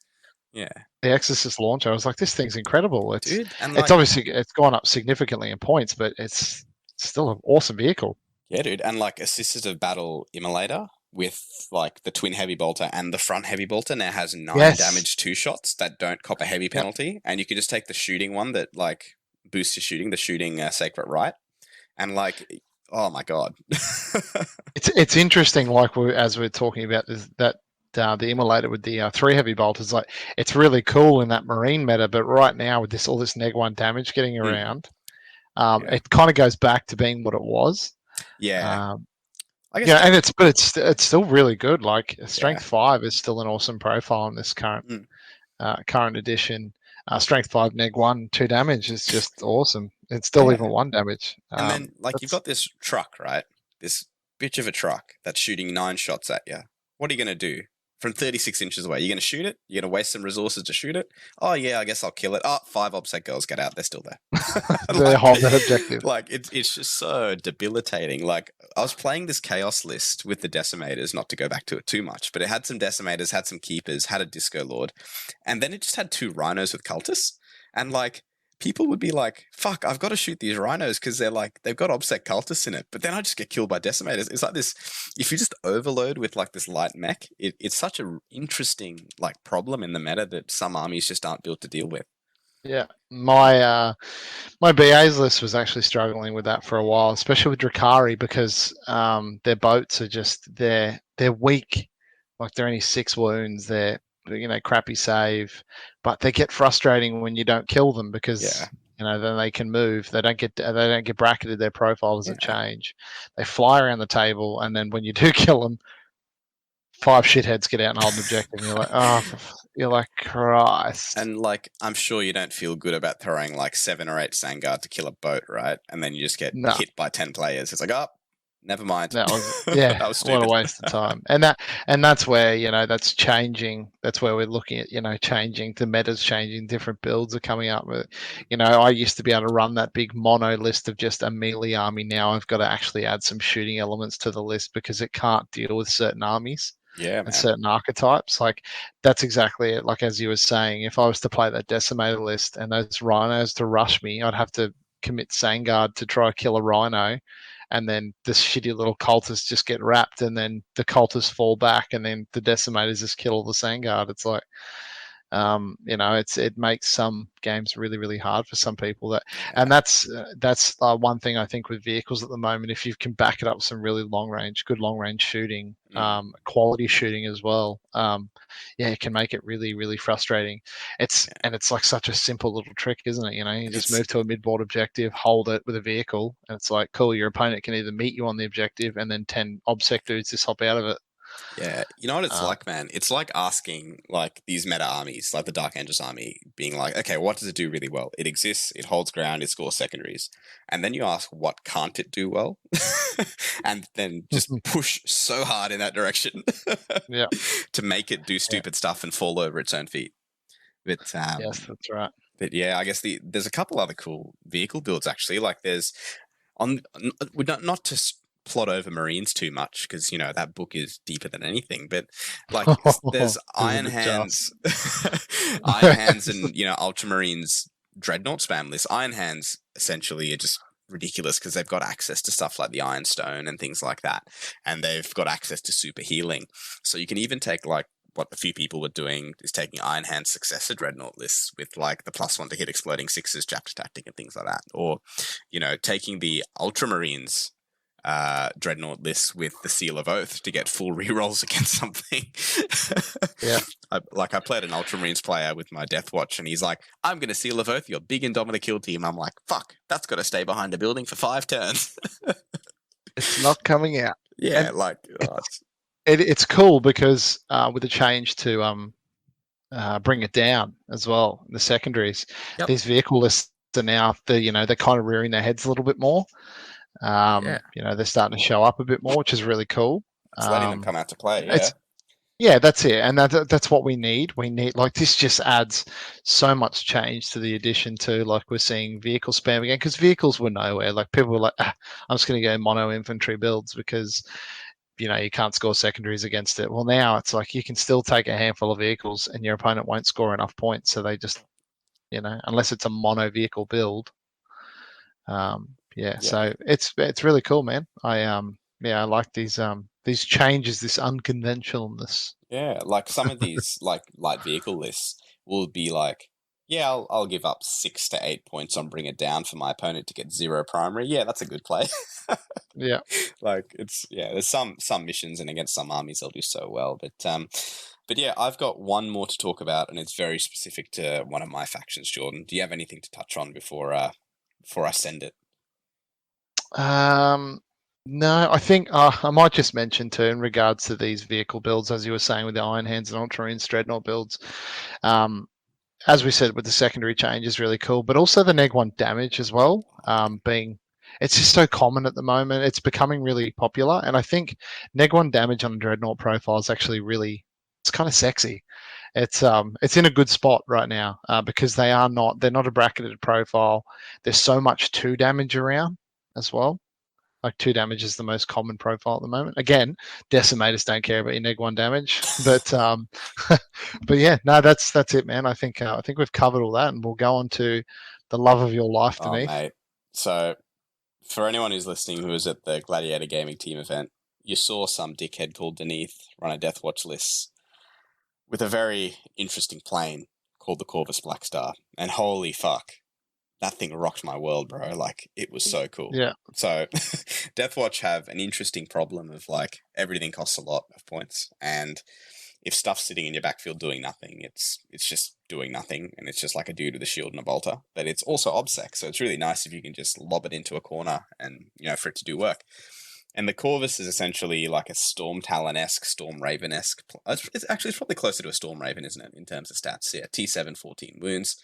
Yeah, the Exorcist launcher. I was like, this thing's incredible. It's dude, and it's like obviously it's gone up significantly in points, but it's still an awesome vehicle. yeah, dude, and like Assistive Battle Immolator with like the twin heavy bolter and the front heavy bolter now has 9 Yes. damage 2 shots that don't cop a heavy Yep. penalty, and you can just take the shooting one that like boosts your shooting, the shooting Sacred Right, and like oh my god. It's interesting, like as we're talking about this, that the immolator with the 3 heavy bolters, like it's really cool in that marine meta, but right now with all this neg 1 damage getting Hmm, around, yeah, it kind of goes back to being what it was. yeah. Um, I guess yeah, that. and it's still really good. Like Yeah. strength 5 is still an awesome profile in this Mm. current edition. Strength 5 neg 1 2 damage is just awesome. It's still Yeah. even 1 damage. And then, like, you've That's got this truck, right? This bitch of a truck that's shooting 9 shots at you. What are you going to do? From 36 inches away, you're going to shoot it? You're going to waste some resources to shoot it? Oh, yeah, I guess I'll kill it. Oh, 5 OBSEC girls get out. They're still there. the whole that objective. like it's just so debilitating. Like, I was playing this chaos list with the decimators, not to go back to it too much, but it had some decimators, had some keepers, had a disco lord, and then it just had 2 rhinos with cultists. And like people would be like, "Fuck, I've got to shoot these rhinos because they're like they've got obsec cultists in it." But then I just get killed by decimators. It's like this. If you just overload with like this light mech, it's such a interesting like problem in the meta that some armies just aren't built to deal with. Yeah, my BA's list was actually struggling with that for a while, especially with Drakari because their boats are just they're weak. Like they're only 6 wounds. They're crappy save, but they get frustrating when you don't kill them Yeah, because then they can move. They don't get bracketed. Their profile doesn't yeah. change. They fly around the table, and then when you do kill them, 5 shitheads get out and hold an objective, and you're like, oh, you're like, Christ. And like, I'm sure you don't feel good about throwing like 7 or 8 Sangard to kill a boat, right? And then you just get No, hit by 10 players. It's like, oh, never mind. that was That yeah, was what a stupid. waste of time. And that's where that's changing. That's where we're looking at changing. The meta's changing. Different builds are coming up with. I used to be able to run that big mono list of just a melee army. Now I've got to actually add some shooting elements to the list because it can't deal with certain armies Yeah, and man. certain archetypes. Like that's exactly it. Like as you were saying, if I was to play that decimator list and those rhinos to rush me, I'd have to commit Sangard to try kill a rhino, and then the shitty little cultists just get wrapped, and then the cultists fall back, and then the decimators just kill all the Sangard. It's like it makes some games really really hard for some people. And Yeah. that's one thing I think with vehicles at the moment. If you can back it up with some really good long range shooting, Mm. quality shooting as well, yeah, it can make it really really frustrating. It's like such a simple little trick, isn't it? You just It's move to a mid board objective, hold it with a vehicle, and it's like cool. Your opponent can either meet you on the objective, and then 10 obsec dudes just hop out of it. Yeah, you know what it's Um, like, man? It's like asking like these meta armies, like the Dark Angels army, being like, okay, what does it do really well? It exists, it holds ground, it scores secondaries. And then you ask, what can't it do well? And then just push so hard in that direction yeah, to make it do yeah, stupid stuff and fall over its own feet. But yes, that's right. yeah, I guess there's a couple other cool vehicle builds actually. Like there's on not to plot over Marines too much because that book is deeper than anything. But like there's Iron Isn't it just? Hands, Iron Hands, and Ultramarines dreadnought spam list. Iron Hands essentially are just ridiculous because they've got access to stuff like the Iron Stone and things like that, and they've got access to super healing. So you can even take like what a few people were doing is taking Iron Hand's successor dreadnought lists with like the +1 to hit exploding sixes, chapter tactic, and things like that, or taking the Ultramarines dreadnought lists with the Seal of Oath to get full rerolls against something. Yeah. I played an Ultramarines player with my Death Watch, and he's like, "I'm going to Seal of Oath your big Indomitor kill team." I'm like, "Fuck, that's got to stay behind a building for 5 turns." It's not coming out. Yeah, And like it's cool because with the change to bring it down as well, the secondaries, yep, these vehicle lists are now they're kind of rearing their heads a little bit more. yeah, They're starting to show up a bit more, which is really cool. it's letting them come out to play. Yeah, It's Yeah, that's it, and that's what we need. We need like this just adds so much change to the addition to like we're seeing vehicle spam again because vehicles were nowhere. Like people were like, I'm just going to go mono infantry builds because you can't score secondaries against it. Well, now it's like you can still take a handful of vehicles and your opponent won't score enough points, so they just unless it's a mono vehicle build. Yeah, yeah. so it's really cool, man. I like these changes, this unconventionalness. Yeah, like some of these like light vehicle lists will be like, yeah, I'll give up 6 to 8 points on bring it down for my opponent to get 0 primary. Yeah, that's a good play. Yeah. Like there's some missions and against some armies they'll do so well, but yeah, I've got one more to talk about, and it's very specific to one of my factions. Jordan, do you have anything to touch on before I send it? Um, no, I think I might just mention too in regards to these vehicle builds, as you were saying with the Iron Hands and Ultramarines Dreadnought builds. Um, as we said, with the secondary change is really cool, but also the neg 1 damage as well. Being it's just so common at the moment. It's becoming really popular, and I think neg 1 damage on a Dreadnought profile is actually it's kind of sexy. It's in a good spot right now because they're not a bracketed profile. There's so much 2 damage around as well. Like 2 damage is the most common profile at the moment. Again, decimators don't care about your neg 1 damage, but but yeah, no, that's it, man. I think we've covered all that, and we'll go on to the love of your life, Oh, Denise. mate. So, for anyone who's listening who was at the Gladiator Gaming Team event, you saw some dickhead called Deneath run a Death Watch list with a very interesting plane called the Corvus Blackstar. And holy fuck, that thing rocked my world, bro. Like, it was so cool. Yeah, So, Deathwatch have an interesting problem of like everything costs a lot of points, and if stuff's sitting in your backfield doing nothing, it's just doing nothing, and it's just like a dude with a shield and a bolter. But it's also obsec, so it's really nice if you can just lob it into a corner and for it to do work. And the Corvus is essentially like a Storm Talon-esque, Storm Raven-esque. It's probably closer to a Storm Raven, isn't it, in terms of stats? Yeah, T7, 14 wounds.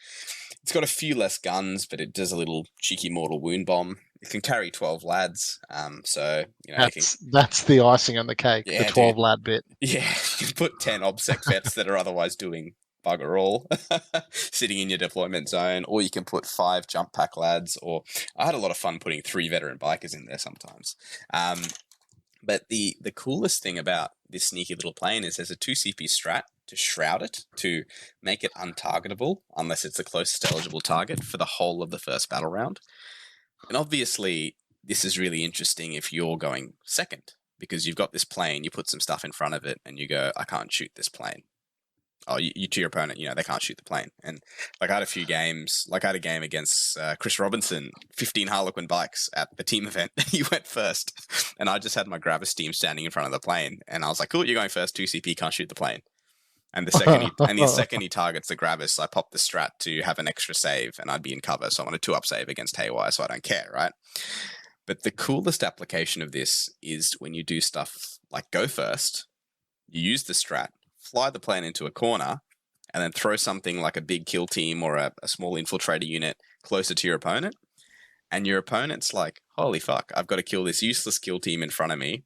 It's got a few less guns, but it does a little cheeky mortal wound bomb. It can carry 12 lads, so it can. that's the icing on the cake, the Yeah, 12 dude. lad bit. Yeah, you can put 10 obsec vets that are otherwise doing bugger all sitting in your deployment zone, or you can put 5 jump pack lads, or I had a lot of fun putting 3 veteran bikers in there sometimes. But the coolest thing about this sneaky little plane is there's a 2 CP strat to shroud it, to make it untargetable unless it's the closest eligible target for the whole of the first battle round. And obviously, this is really interesting if you're going second, because you've got this plane, you put some stuff in front of it, and you go, I can't shoot this plane. Oh, you to your opponent, they can't shoot the plane. And like I had a few games, like I had a game against Chris Robinson, 15 Harlequin bikes at the team event. He went first, and I just had my Gravis team standing in front of the plane, and I was like, "Cool, you're going first. 2 CP, can't shoot the plane." And the second he targets the Gravis, I pop the strat to have an extra save, and I'd be in cover, so I want a 2-up save against Haywire, so I don't care, right? But the coolest application of this is when you do stuff like go first, you use the strat, fly the plane into a corner, and then throw something like a big kill team or a small infiltrator unit closer to your opponent. And your opponent's like, holy fuck, I've got to kill this useless kill team in front of me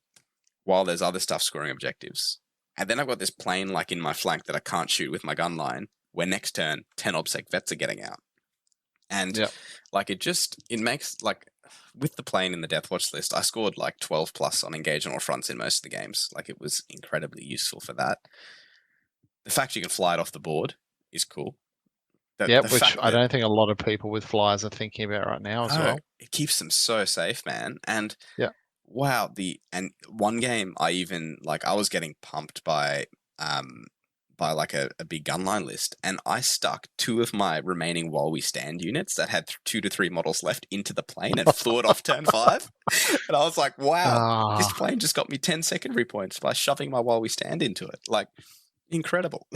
while there's other stuff scoring objectives. And then I've got this plane like in my flank that I can't shoot with my gun line, where next turn 10 obsec vets are getting out. And like it makes like with the plane in the Deathwatch list, I scored like 12 plus on engage on all fronts in most of the games. Like it was incredibly useful for that. The fact you can fly it off the board is cool. Which I don't think a lot of people with flyers are thinking about right now as well. It keeps them so safe, man. And yeah, wow, and one game I was getting pumped by like a big gunline list, and I stuck 2 of my remaining While We Stand units that had 2 to 3 models left into the plane and flew it off turn 5. And I was like, wow, this plane just got me 10 secondary points by shoving my While We Stand into it. Like, incredible.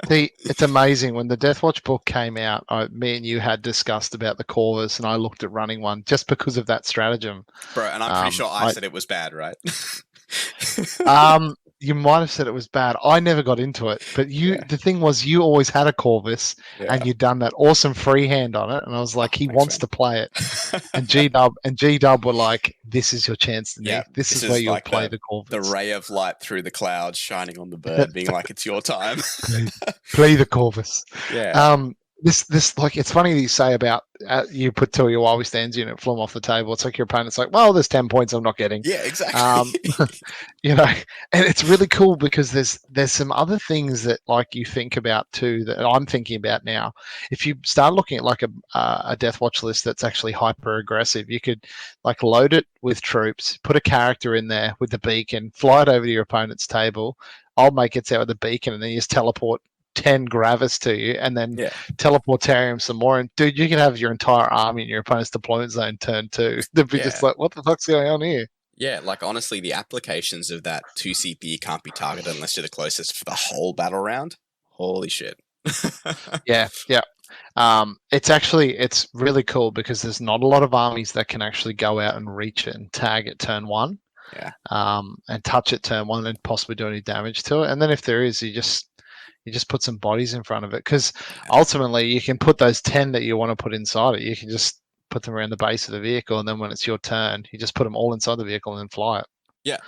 It's amazing. When the Deathwatch book came out, me and you had discussed about the Corvus, and I looked at running one just because of that stratagem. Bro, and I'm pretty sure I said it was bad, right? You might have said it was bad. I never got into it, but the thing was, you always had a Corvus, and you'd done that awesome freehand on it, and I was like, he wants to play it. And G-Dub were like, this is your chance, Nick. This is where you'll like play the Corvus. The ray of light through the clouds shining on the bird, being like, it's your time. Play the Corvus. Yeah. This like, it's funny that you say about you put 2 of your While We Stands unit, flew them off the table. It's like your opponent's like, well, there's 10 points I'm not getting. Yeah, exactly. And it's really cool because there's some other things that like you think about too that I'm thinking about now. If you start looking at like a Deathwatch list that's actually hyper aggressive, you could like load it with troops, put a character in there with the beacon, fly it over to your opponent's table. I'll make it out with the beacon, and then you just teleport 10 Gravis to you, and then teleportarium some more, and dude, you can have your entire army in your opponent's deployment zone turn 2. They'd be just like, what the fuck's going on here? Yeah, like honestly, the applications of that 2 CP can't be targeted unless you're the closest for the whole battle round. Holy shit. Yeah. It's really cool because there's not a lot of armies that can actually go out and reach it and tag it turn 1. Yeah. And touch it turn 1 and possibly do any damage to it. And then if there is, you just put some bodies in front of it, because ultimately you can put those 10 that you want to put inside it. You can just put them around the base of the vehicle, and then when it's your turn, you just put them all inside the vehicle and then fly it. Yeah.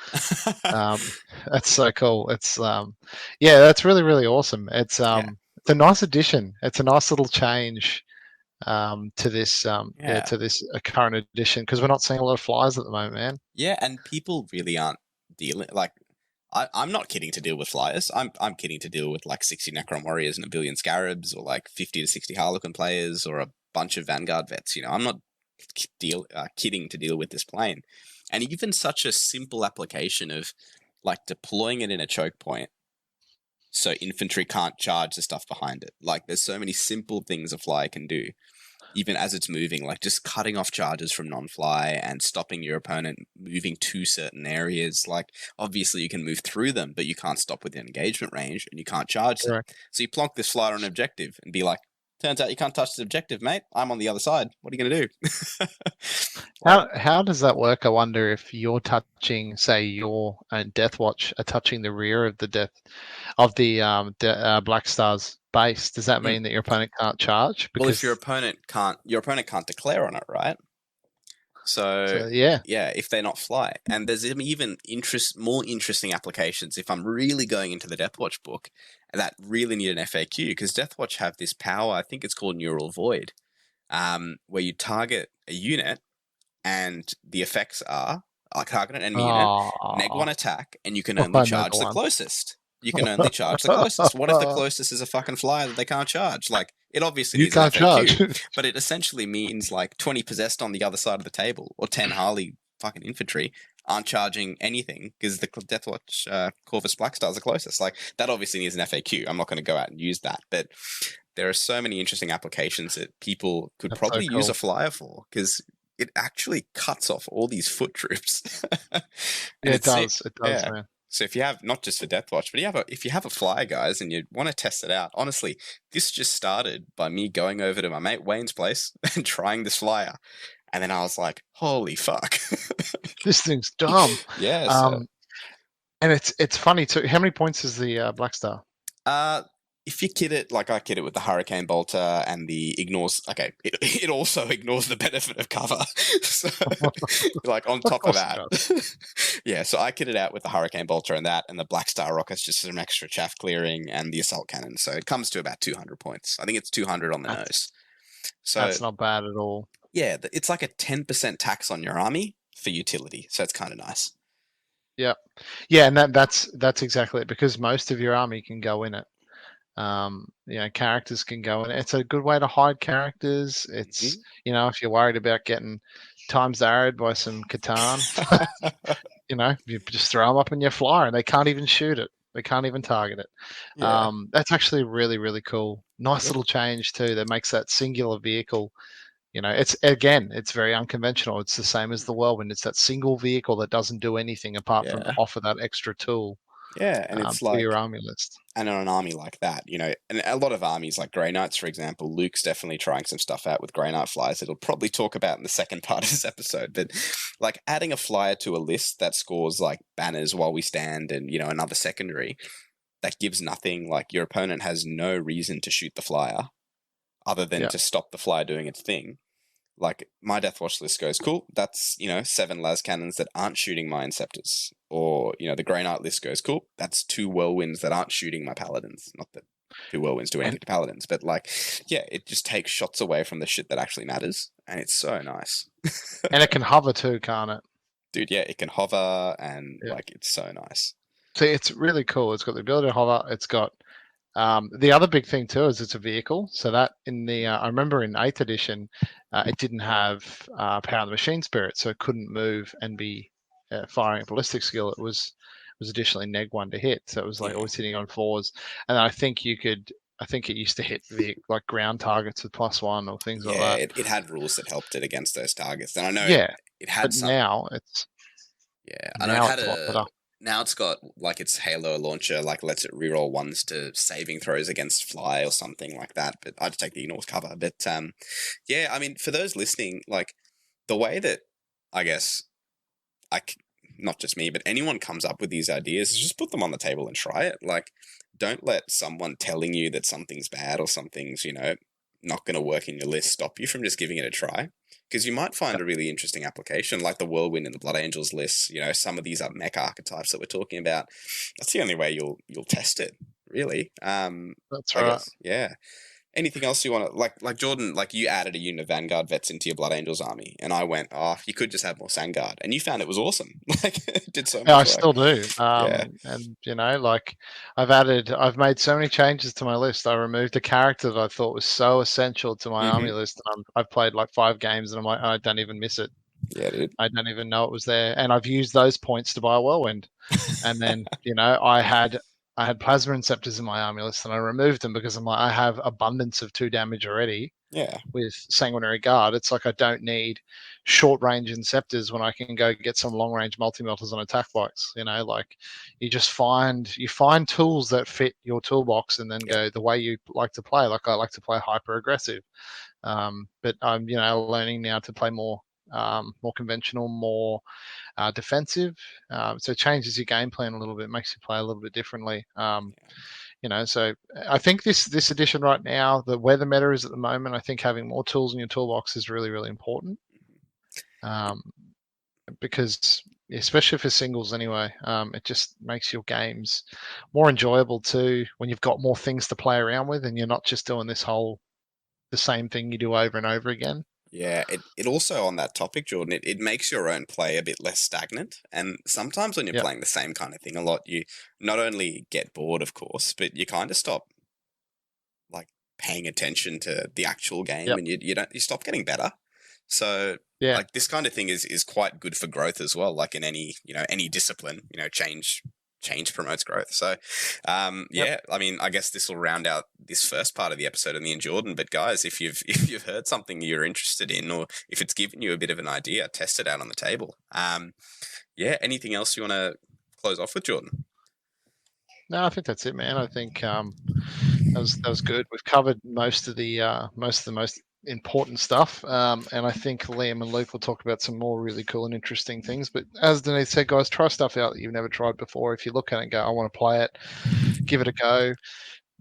That's so cool. It's that's really, really awesome. It's a nice addition. It's a nice little change Yeah. to this current edition, because we're not seeing a lot of flyers at the moment, man. Yeah, and people really aren't dealing like I'm not kidding to deal with flyers. I'm kidding to deal with like 60 Necron Warriors and a billion Scarabs or like 50 to 60 Harlequin players or a bunch of Vanguard vets. I'm not kidding to deal with this plane. And even such a simple application of like deploying it in a choke point so infantry can't charge the stuff behind it. Like there's so many simple things a flyer can do even as it's moving, like just cutting off charges from non-fly and stopping your opponent moving to certain areas. Like obviously you can move through them, but you can't stop within engagement range and you can't charge them. Correct. So you plonk this flyer on an objective and be like, turns out you can't touch the objective, mate. I'm on the other side. What are you going to do? Like, How does that work? I wonder if you're touching, say, your Death Watch are touching the rear of the Black Star's base. Does that mm. mean that your opponent can't charge? Well, if Because your opponent can't declare on it, right? So so yeah. yeah, if they're not fly, and there's even more interesting applications. If I'm really going into the Deathwatch book, that really need an FAQ because Deathwatch have this power. I think it's called Neural Void, where you target a unit, and the effects are target an enemy unit, neg Oh, one attack, and you can only I know the charge the one. closest. You can only charge the closest. What if the closest is a fucking flyer that they can't charge? Like, it obviously You needs an can't charge. FAQ, but it essentially means like 20 possessed on the other side of the table, or 10 Harley fucking infantry aren't charging anything because the Deathwatch Corvus Black Stars are closest. Like, that obviously needs an FAQ. I'm not going to go out and use that, but there are so many interesting applications that people could That's so probably use a cool. flyer for because it actually cuts off all these foot troops. And Yeah, it it's it. does. It does, Yeah. man. So if you have not just for Deathwatch, but if you have a flyer, guys, and you want to test it out, honestly, this just started by me going over to my mate Wayne's place and trying this flyer, and then I was like, "Holy fuck!" This thing's dumb. Yeah. So Um, and it's funny too. How many points is the Black Star? Uh, if you kit it like I kit it with the Hurricane Bolter and the ignores, okay, it also ignores the benefit of cover. So, like on Of top of course it that, does. yeah. So I kit it out with the Hurricane Bolter and that, and the Black Star Rockets just some extra chaff clearing and the Assault Cannon. So it comes to about 200 points. I think it's 200 on the That's nose. So that's not bad at all. yeah, it's like a 10% tax on your army for utility. So it's kind of nice. Yeah, yeah, and that's exactly it, because most of your army can go in it. Characters can go in it. It's a good way to hide characters. It's Mhm. if you're worried about getting times arrowed by some Catan, you just throw them up in your flyer and they can't even shoot it. They can't even target it. Yeah, That's actually really, really cool. Nice yeah, little change too that makes that singular vehicle. It's very unconventional. It's the same as the Whirlwind. It's that single vehicle that doesn't do anything apart from yeah, offer that extra tool yeah. And it's to your like army list. and on an army like that, and a lot of armies like Grey Knights, for example, Luke's definitely trying some stuff out with Grey Knight flyers that he'll probably talk about in the second part of this episode. But like adding a flyer to a list that scores like banners while we stand and, another secondary that gives nothing, like your opponent has no reason to shoot the flyer other than Yeah. to stop the flyer doing its thing. Like my Death Watch list goes, cool, that's, 7 las cannons that aren't shooting my Inceptors. Or, the Grey Knight list goes, cool, that's 2 whirlwinds that aren't shooting my Paladins. Not that 2 whirlwinds do And anything to Paladins, but like, yeah, it just takes shots away from the shit that actually matters. And it's so nice. and it can hover too, can't it? Dude, yeah, it can hover and Yeah. like, it's so nice. So it's really cool. It's got the ability to hover. It's got the other big thing too is it's a vehicle. So that in the I remember in eighth edition, it didn't have power of the machine spirit, so it couldn't move and be firing a ballistic skill. It was additionally neg one to hit, so it was like Yeah. always hitting on fours. And I think you could. I think it used to hit the like ground targets with +1 or things like Yeah, that. it had rules that helped it against those targets. And I know Yeah, it but had some. now it's Yeah, I know it now had it's a lot a. better. Now it's got like its Halo launcher, like lets it reroll ones to saving throws against fly or something like that. But I just take the ignores cover. But yeah, I mean, for those listening, like the way that I guess not just me, but anyone comes up with these ideas, is just put them on the table and try it. Like, don't let someone telling you that something's bad or something's not going to work in your list stop you from just giving it a try. Because you might find a really interesting application, like the Whirlwind and the Blood Angels lists. Some of these are mech archetypes that we're talking about. That's the only way you'll test it, really. That's I right. guess, yeah. Anything else you want to like Jordan? Like you added a unit of Vanguard vets into your Blood Angels army, and I went, oh, you could just have more Sangard, and you found it was awesome. Like it did so Yeah, I much work. still do. Yeah. And like I've made so many changes to my list. I removed a character that I thought was so essential to my army Hmm. list. And I've played like 5 games, and I'm like, I don't even miss it. Yeah, dude. I don't even know it was there. And I've used those points to buy a whirlwind. And then I had plasma inceptors in my army list, and I removed them because I'm like, I have abundance of 2 damage already Yeah. with Sanguinary Guard. It's like I don't need short range Inceptors when I can go get some long range multi melters on attack bikes. Like you find tools that fit your toolbox, and then Yeah. go the way you like to play. Like I like to play hyper aggressive, but I'm learning now to play more conventional, more defensive. So it changes your game plan a little bit, makes you play a little bit differently. So I think this edition right now, where the meta is at the moment, I think having more tools in your toolbox is really, really important. Um, because especially for singles anyway, it just makes your games more enjoyable too when you've got more things to play around with, and you're not just doing the same thing you do over and over again. Yeah, it also on that topic, Jordan, it makes your own play a bit less stagnant. And sometimes when you're Yep, playing the same kind of thing a lot, you not only get bored, of course, but you kind of stop like paying attention to the actual game, yep, and you stop getting better. So yeah, like this kind of thing is quite good for growth as well. Like in any discipline, change promotes growth. So yep. yeah, I mean, I guess this will round out this first part of the episode on the Jordan. But guys, if you've if you've heard something you're interested in, or if it's given you a bit of an idea, test it out on the table. Yeah, anything else you want to close off with, Jordan? No, I think that's it, man. I think that was good. We've covered most important stuff, and I think Liam and Luke will talk about some more really cool and interesting things. But as Denise said, guys, try stuff out that you've never tried before. If you look at it and go, I want to play it, give it a go.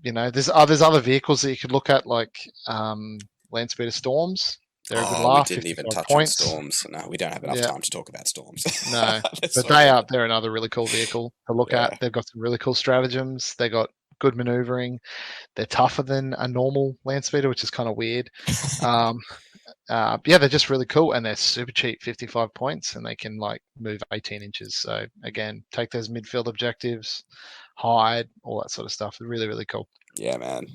There's other vehicles that you could look at, like Land Speeder Storms. They're a good Oh, we laugh, didn't even 55 touch on points. storms. No, we don't have enough Yeah, time to talk about storms. no, They're but so good. they're another really cool vehicle to look at. Yeah. They've got some really cool stratagems. They got good maneuvering. They're tougher than a normal land speeder, which is kind of weird. Um, yeah, they're just really cool, and they're super cheap, 55 points, and they can like move 18 inches. So again, take those midfield objectives, hide, all that sort of stuff. Really, really cool. Yeah, man.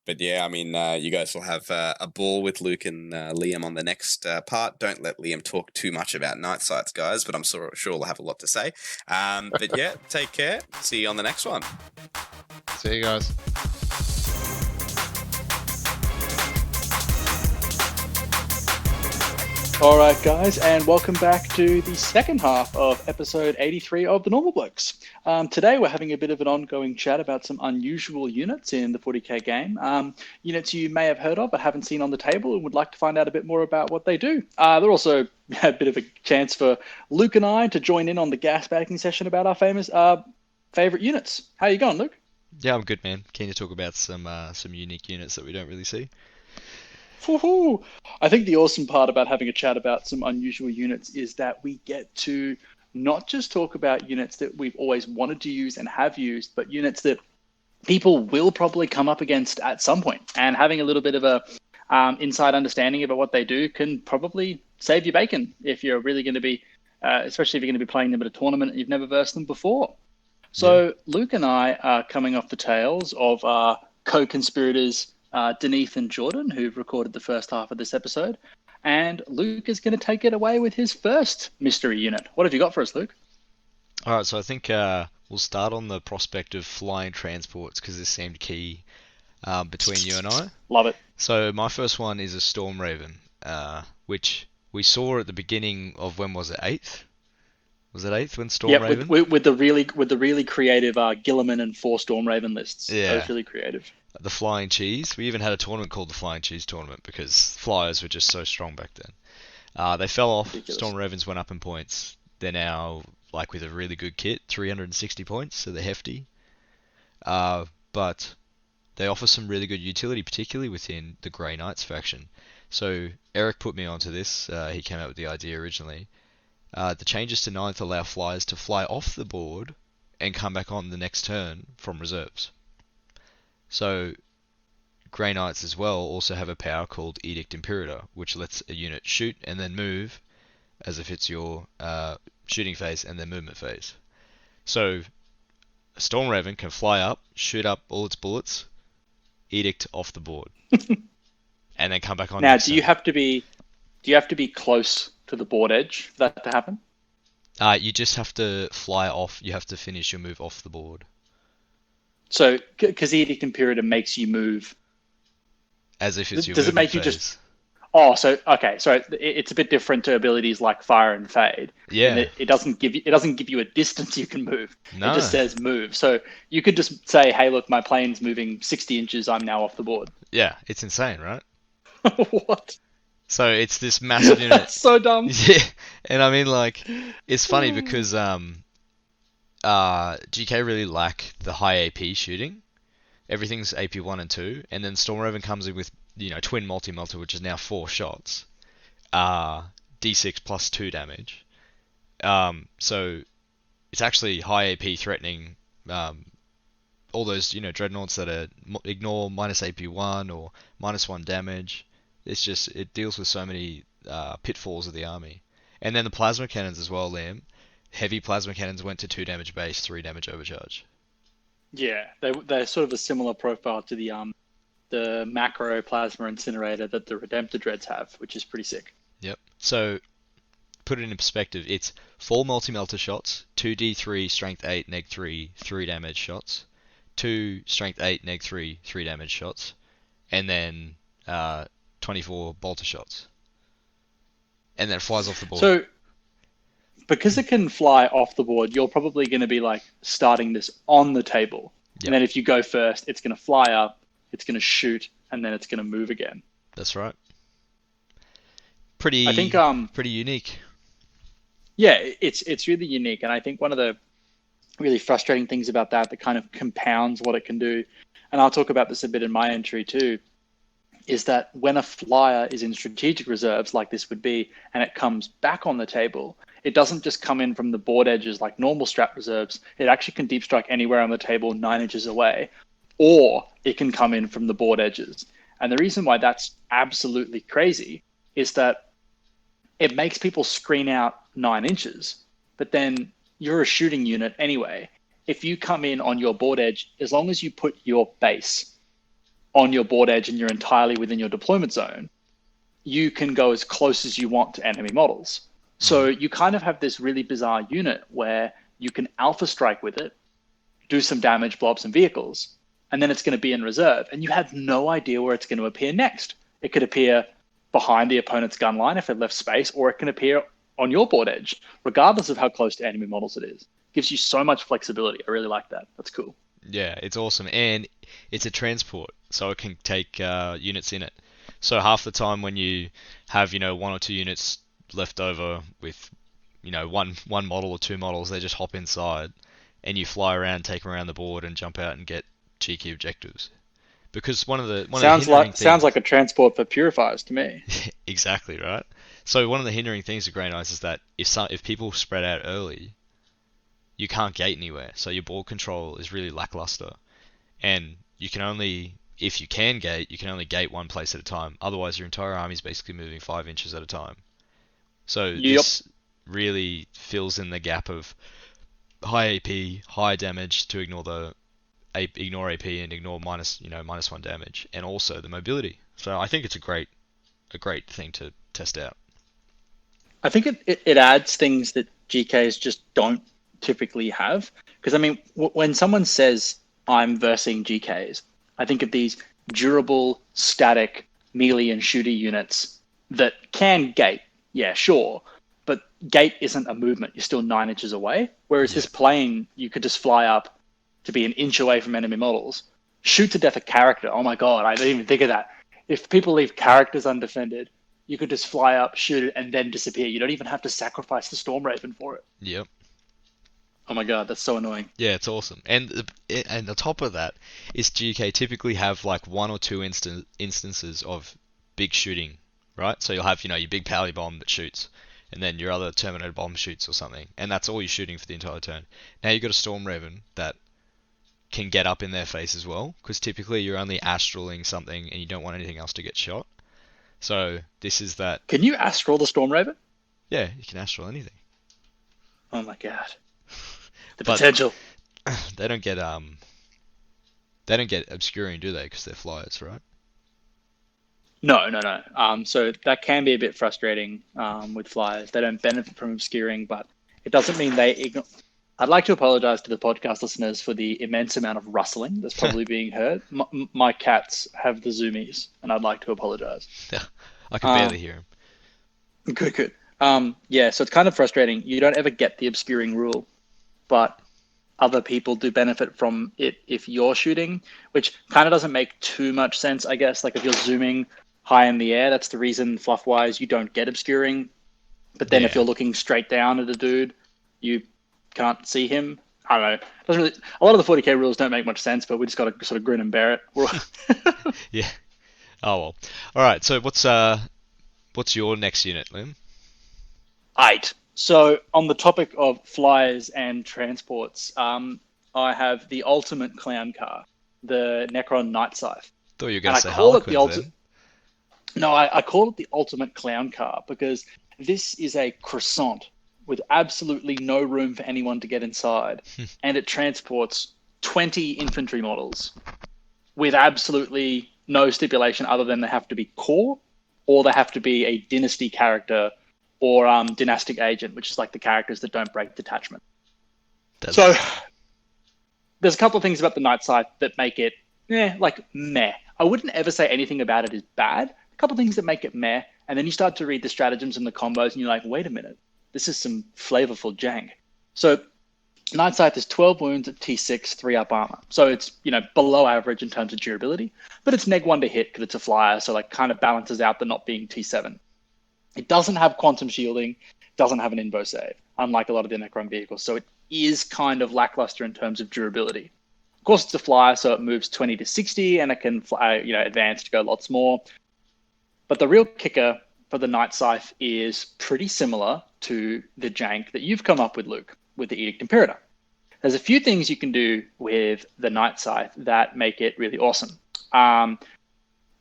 But yeah, I mean, you guys will have a ball with Luke and Liam on the next part. Don't let Liam talk too much about night sights, guys. But I'm sure we'll have a lot to say. But yeah, take care. See you on the next one. See you guys. All right, guys, and welcome back to the second half of episode 83 of the Normal Blokes. Today, we're having a bit of an ongoing chat about some unusual units in the 40k game. Units you may have heard of but haven't seen on the table and would like to find out a bit more about what they do. They're also a bit of a chance for Luke and I to join in on the gas bagging session about our famous favorite units. How you going, Luke? Yeah, I'm good, man. Keen to talk about some unique units that we don't really see. Woohoo! I think the awesome part about having a chat about some unusual units is that we get to not just talk about units that we've always wanted to use and have used, but units that people will probably come up against at some point. And having a little bit of a inside understanding about what they do can probably save you bacon if you're really going to be, especially if you're going to be playing them at a tournament and you've never versed them before. Yeah. So Luke and I are coming off the tails of our co-conspirators, Denise and Jordan, who've recorded the first half of this episode. And Luke is going to take it away with his first mystery unit. What have you got for us, Luke? All right, so I think we'll start on the prospect of flying transports because this seemed key between you and I. Love it. So my first one is a Storm Raven, which we saw at the beginning of when was it? Eighth? Was it eighth when Storm Yep, with, Raven? with, with the really creative Gilliman and 4 Storm Raven lists. That Yeah, was really creative. the Flying Cheese. We even had a tournament called the Flying Cheese Tournament because flyers were just so strong back then. They fell off. Ridiculous. Storm Ravens went up in points. They're now like with a really good kit, 360 points, so they're hefty. But they offer some really good utility, particularly within the Grey Knights faction. So Eric put me onto this. He came up with the idea originally. The changes to ninth allow flyers to fly off the board and come back on the next turn from reserves. So Grey Knights as well also have a power called Edict Imperator, which lets a unit shoot and then move as if it's your shooting phase and then movement phase. So a Storm Raven can fly up, shoot up all its bullets, Edict off the board, and then come back on Now, next do you turn. have to be close to the board edge for that to happen? You just have to fly off. You have to finish your move off the board. So, because Edict Imperator makes you move. As if it's your Does it movement make you phase. just? Oh, so okay, so it's a bit different to abilities like Fire and Fade. Yeah. In that it doesn't give you a distance you can move. No. It just says move. So you could just say, "Hey, look, my plane's moving 60 inches. I'm now off the board." Yeah, it's insane, right? What? So it's this massive unit. That's so dumb. Yeah, and I mean, like, it's funny because GK really lack the high AP shooting. Everything's AP 1 and 2, and then Storm Raven comes in with, twin multi-melter, which is now 4 shots. D6 plus 2 damage. So it's actually high AP threatening all those, dreadnoughts that are ignore minus AP 1 or minus 1 damage. It's just, it deals with so many pitfalls of the army. And then the plasma cannons as well, Liam. Heavy plasma cannons went to 2 damage base, 3 damage overcharge. Yeah, they're sort of a similar profile to the macro plasma incinerator that the Redemptor Dreads have, which is pretty sick. Yep. So, put it in perspective, it's 4 multi-melter shots, 2d3 strength 8 neg 3 3 damage shots, 2 strength 8 neg 3 3 damage shots, and then 24 bolter shots. And then it flies off the board. So, because it can fly off the board, you're probably going to be like starting this on the table. Yep. And then if you go first, it's going to fly up, it's going to shoot, and then it's going to move again. That's right. Pretty, I think, pretty unique. Yeah, it's really unique. And I think one of the really frustrating things about that kind of compounds what it can do, and I'll talk about this a bit in my entry too, is that when a flyer is in strategic reserves like this would be, and it comes back on the table, it doesn't just come in from the board edges like normal strat reserves. It actually can deep strike anywhere on the table 9 inches away, or it can come in from the board edges. And the reason why that's absolutely crazy is that it makes people screen out 9 inches, but then you're a shooting unit anyway. If you come in on your board edge, as long as you put your base on your board edge and you're entirely within your deployment zone, you can go as close as you want to enemy models. So you kind of have this really bizarre unit where you can alpha strike with it, do some damage, blow up some vehicles, and then it's going to be in reserve. And you have no idea where it's going to appear next. It could appear behind the opponent's gun line if it left space, or it can appear on your board edge, regardless of how close to enemy models it is. Gives you so much flexibility. I really like that. That's cool. Yeah, it's awesome. And it's a transport, so it can take units in it. So half the time when you have, 1 or 2 units left over with, one model or 2 models, they just hop inside and you fly around, take them around the board and jump out and get cheeky objectives. Because one of the hindering sounds like a transport for purifiers to me. Exactly, right? So one of the hindering things of Grey Knights is that if people spread out early, you can't gate anywhere. So your board control is really lackluster. And you can only, if you can gate, you can only gate one place at a time. Otherwise, your entire army is basically moving 5 inches at a time. So this really fills in the gap of high AP, high damage to ignore AP and ignore minus 1 damage, and also the mobility. So I think it's a great thing to test out. I think it adds things that GKs just don't typically have. Because I mean, when someone says I'm versing GKs, I think of these durable, static, melee and shooty units that can gate. Yeah, sure. But gate isn't a movement. You're still 9 inches away. Whereas this plane, you could just fly up to be an inch away from enemy models. Shoot to death a character. Oh my God, I didn't even think of that. If people leave characters undefended, you could just fly up, shoot it, and then disappear. You don't even have to sacrifice the Storm Raven for it. Yep. Oh my God, that's so annoying. Yeah, it's awesome. And on top of that, is GK typically have like 1 or 2 instances of big shooting, right? So you'll have, your big pally bomb that shoots, and then your other Terminator bomb shoots or something, and that's all you're shooting for the entire turn. Now you've got a Storm Raven that can get up in their face as well, because typically you're only astraling something and you don't want anything else to get shot. So this is that. Can you astral the Storm Raven? Yeah, you can astral anything. Oh my god, the But potential. they don't get obscuring, do they? Because they're flyers, right? No. So that can be a bit frustrating with flyers. They don't benefit from obscuring, but it doesn't mean they I'd like to apologize to the podcast listeners for the immense amount of rustling that's probably being heard. My cats have the zoomies, and I'd like to apologize. Yeah, I can barely hear them. Good. Yeah, so it's kind of frustrating. You don't ever get the obscuring rule, but other people do benefit from it if you're shooting, which kind of doesn't make too much sense, I guess. Like if you're zooming high in the air, that's the reason fluff-wise you don't get obscuring. But then if you're looking straight down at a dude, you can't see him. I don't know. Doesn't really. A lot of the 40k rules don't make much sense, but we just got to sort of grin and bear it. Yeah. Oh well. All right. So what's your next unit, Lim? 8. So on the topic of flyers and transports, I have the ultimate clown car, the Necron Night Scythe. Thought you were going to say call it Harlequins then. No, I call it the ultimate clown car because this is a croissant with absolutely no room for anyone to get inside, and it transports 20 infantry models with absolutely no stipulation other than they have to be core or they have to be a dynasty character or dynastic agent, which is like the characters that don't break detachment. So there's a couple of things about the Night Scythe that make it meh. I wouldn't ever say anything about it is bad. A couple of things that make it meh, and then you start to read the stratagems and the combos and you're like, wait a minute, this is some flavorful jank. So Night Scythe is 12 wounds at T6, 3 up armor. So it's, below average in terms of durability, but it's neg 1 to hit because it's a flyer, so like kind of balances out the not being T7. It doesn't have quantum shielding, doesn't have an invo save, unlike a lot of the Necron vehicles. So it is kind of lackluster in terms of durability. Of course, it's a flyer, so it moves 20 to 60, and it can fly, advance to go lots more. But the real kicker for the Night Scythe is pretty similar to the jank that you've come up with, Luke, with the Edict Imperator. There's a few things you can do with the Night Scythe that make it really awesome.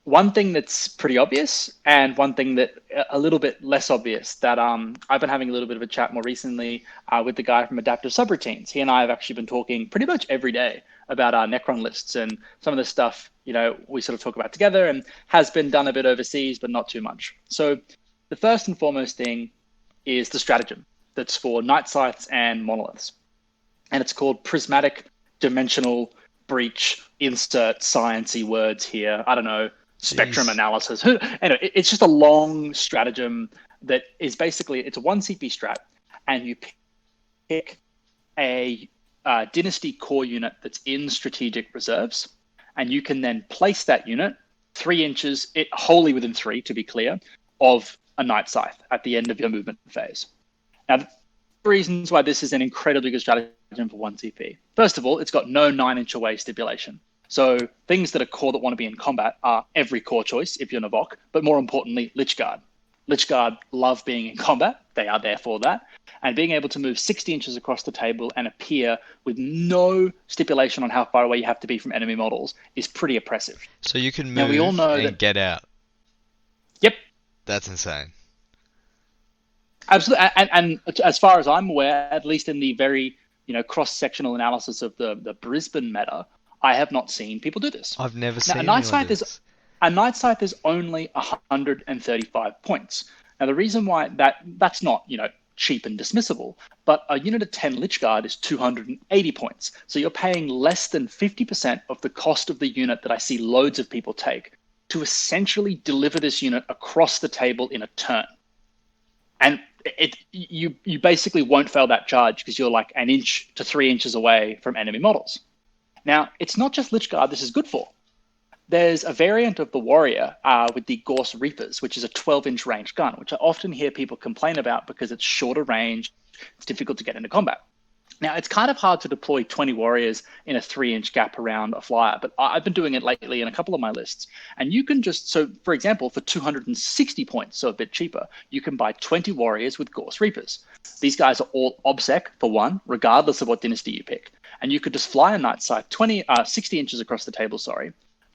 One thing that's pretty obvious and one thing that a little bit less obvious that I've been having a little bit of a chat more recently with the guy from Adaptive Subroutines. He and I have actually been talking pretty much every day about our Necron lists and some of the stuff, we sort of talk about together and has been done a bit overseas, but not too much. So the first and foremost thing is the stratagem that's for Night Scythes and Monoliths. And it's called Prismatic Dimensional Breach, insert sciencey words here. I don't know. Spectrum analysis. Anyway, it's just a long stratagem that is basically, it's a 1 CP strat, and you pick a dynasty core unit that's in strategic reserves, and you can then place that unit 3 inches, wholly within 3 to be clear, of a Night Scythe at the end of your movement phase. Now, the reasons why this is an incredibly good stratagem for 1 CP. First of all, it's got no 9-inch away stipulation. So things that are core that want to be in combat are every core choice if you're Navok, but more importantly, Lichguard. Lichguard love being in combat. They are there for that. And being able to move 60 inches across the table and appear with no stipulation on how far away you have to be from enemy models is pretty oppressive. So you can move now, we all know and get out. Yep. That's insane. Absolutely. And as far as I'm aware, at least in the very cross-sectional analysis of the Brisbane meta, I have not seen people do this. I've never seen a Night anyone do Scythe this. A Night Scythe is only 135 points. Now, the reason why that's not, cheap and dismissible, but a unit of 10 Lichguard is 280 points. So you're paying less than 50% of the cost of the unit that I see loads of people take to essentially deliver this unit across the table in a turn. And you basically won't fail that charge because you're like 1 inch to 3 inches away from enemy models. Now, it's not just Lichguard this is good for. There's a variant of the Warrior with the Gorse Reapers, which is a 12-inch range gun, which I often hear people complain about because it's shorter range, it's difficult to get into combat. Now, it's kind of hard to deploy 20 warriors in a 3-inch gap around a flyer, but I've been doing it lately in a couple of my lists. And you can just, so for example, for 260 points, so a bit cheaper, you can buy 20 warriors with Gorse Reapers. These guys are all OBSEC for one, regardless of what dynasty you pick. And you could just fly a Night Scythe 60 inches across the table,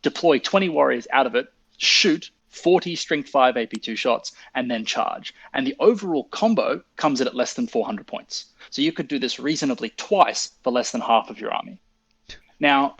deploy 20 warriors out of it, shoot 40 strength 5 AP2 shots, and then charge. And the overall combo comes in at less than 400 points. So you could do this reasonably twice for less than half of your army. Now,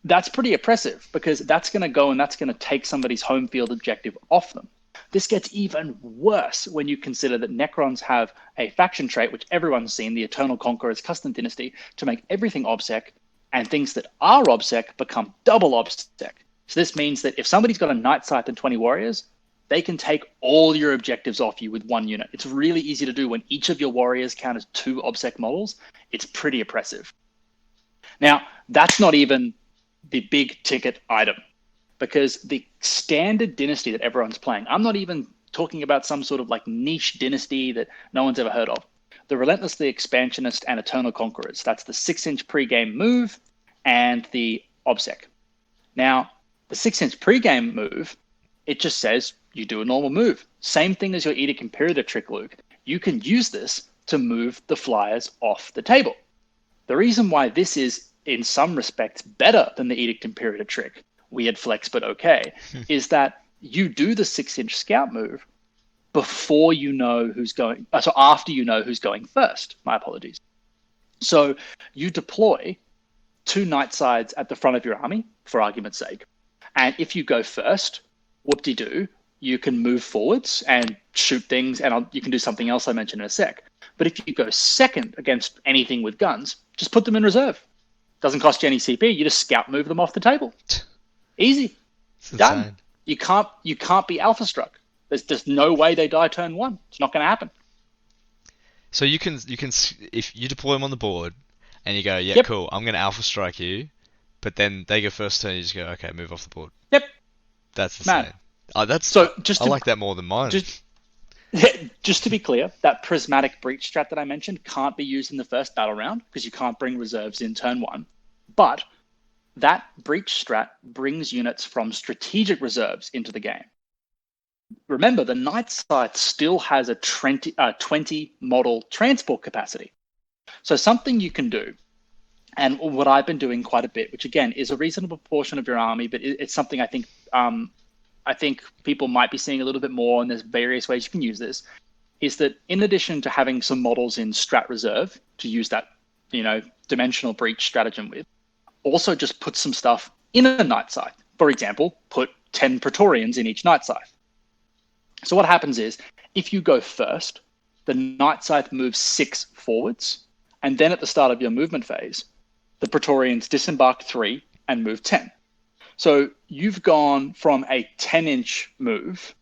that's pretty oppressive because that's going to go and that's going to take somebody's home field objective off them. This gets even worse when you consider that Necrons have a faction trait, which everyone's seen, the Eternal Conqueror's Custom Dynasty, to make everything OBSEC, and things that are OBSEC become double OBSEC. So this means that if somebody's got a Night Scythe and 20 warriors, they can take all your objectives off you with one unit. It's really easy to do when each of your warriors count as 2 OBSEC models. It's pretty oppressive. Now, that's not even the big ticket item, because the standard dynasty that everyone's playing, I'm not even talking about some sort of like niche dynasty that no one's ever heard of. The Relentlessly Expansionist and Eternal Conquerors, that's the 6-inch pregame move and the OBSEC. Now, the 6-inch pregame move, it just says you do a normal move. Same thing as your Edict Imperator trick, Luke. You can use this to move the flyers off the table. The reason why this is, in some respects, better than the Edict Imperator trick, weird flex but okay, is that you do the 6-inch scout move before you know who's going, so after you know who's going first. My apologies. So you deploy 2 Night Sides at the front of your army, for argument's sake. And if you go first, whoop-de-doo, you can move forwards and shoot things, and you can do something else I mentioned in a sec. But if you go second against anything with guns, just put them in reserve. Doesn't cost you any CP. You just scout move them off the table. Easy. Done. You can't be alpha struck. There's no way they die turn 1. It's not going to happen. So you can if you deploy them on the board and you go, yeah, Yep. cool, I'm going to alpha strike you, but then they go first turn, you just go, okay, move off the board. Yep. That's Mad. insane. Oh, that's So just I to, like that more than mine. just to be clear, that prismatic breach strat that I mentioned can't be used in the first battle round because you can't bring reserves in turn 1. But that breach strat brings units from strategic reserves into the game. Remember, the Night Scythe still has a 20 model transport capacity. So something you can do, and what I've been doing quite a bit, which again is a reasonable portion of your army, but it's something I think people might be seeing a little bit more, and there's various ways you can use this, is that in addition to having some models in strat reserve to use that, dimensional breach stratagem with, also just put some stuff in a Night Scythe. For example, put 10 Praetorians in each Night Scythe. So what happens is, if you go first, the Night Scythe moves 6 forwards, and then at the start of your movement phase, the Praetorians disembark 3 and move 10. So you've gone from a 10-inch move,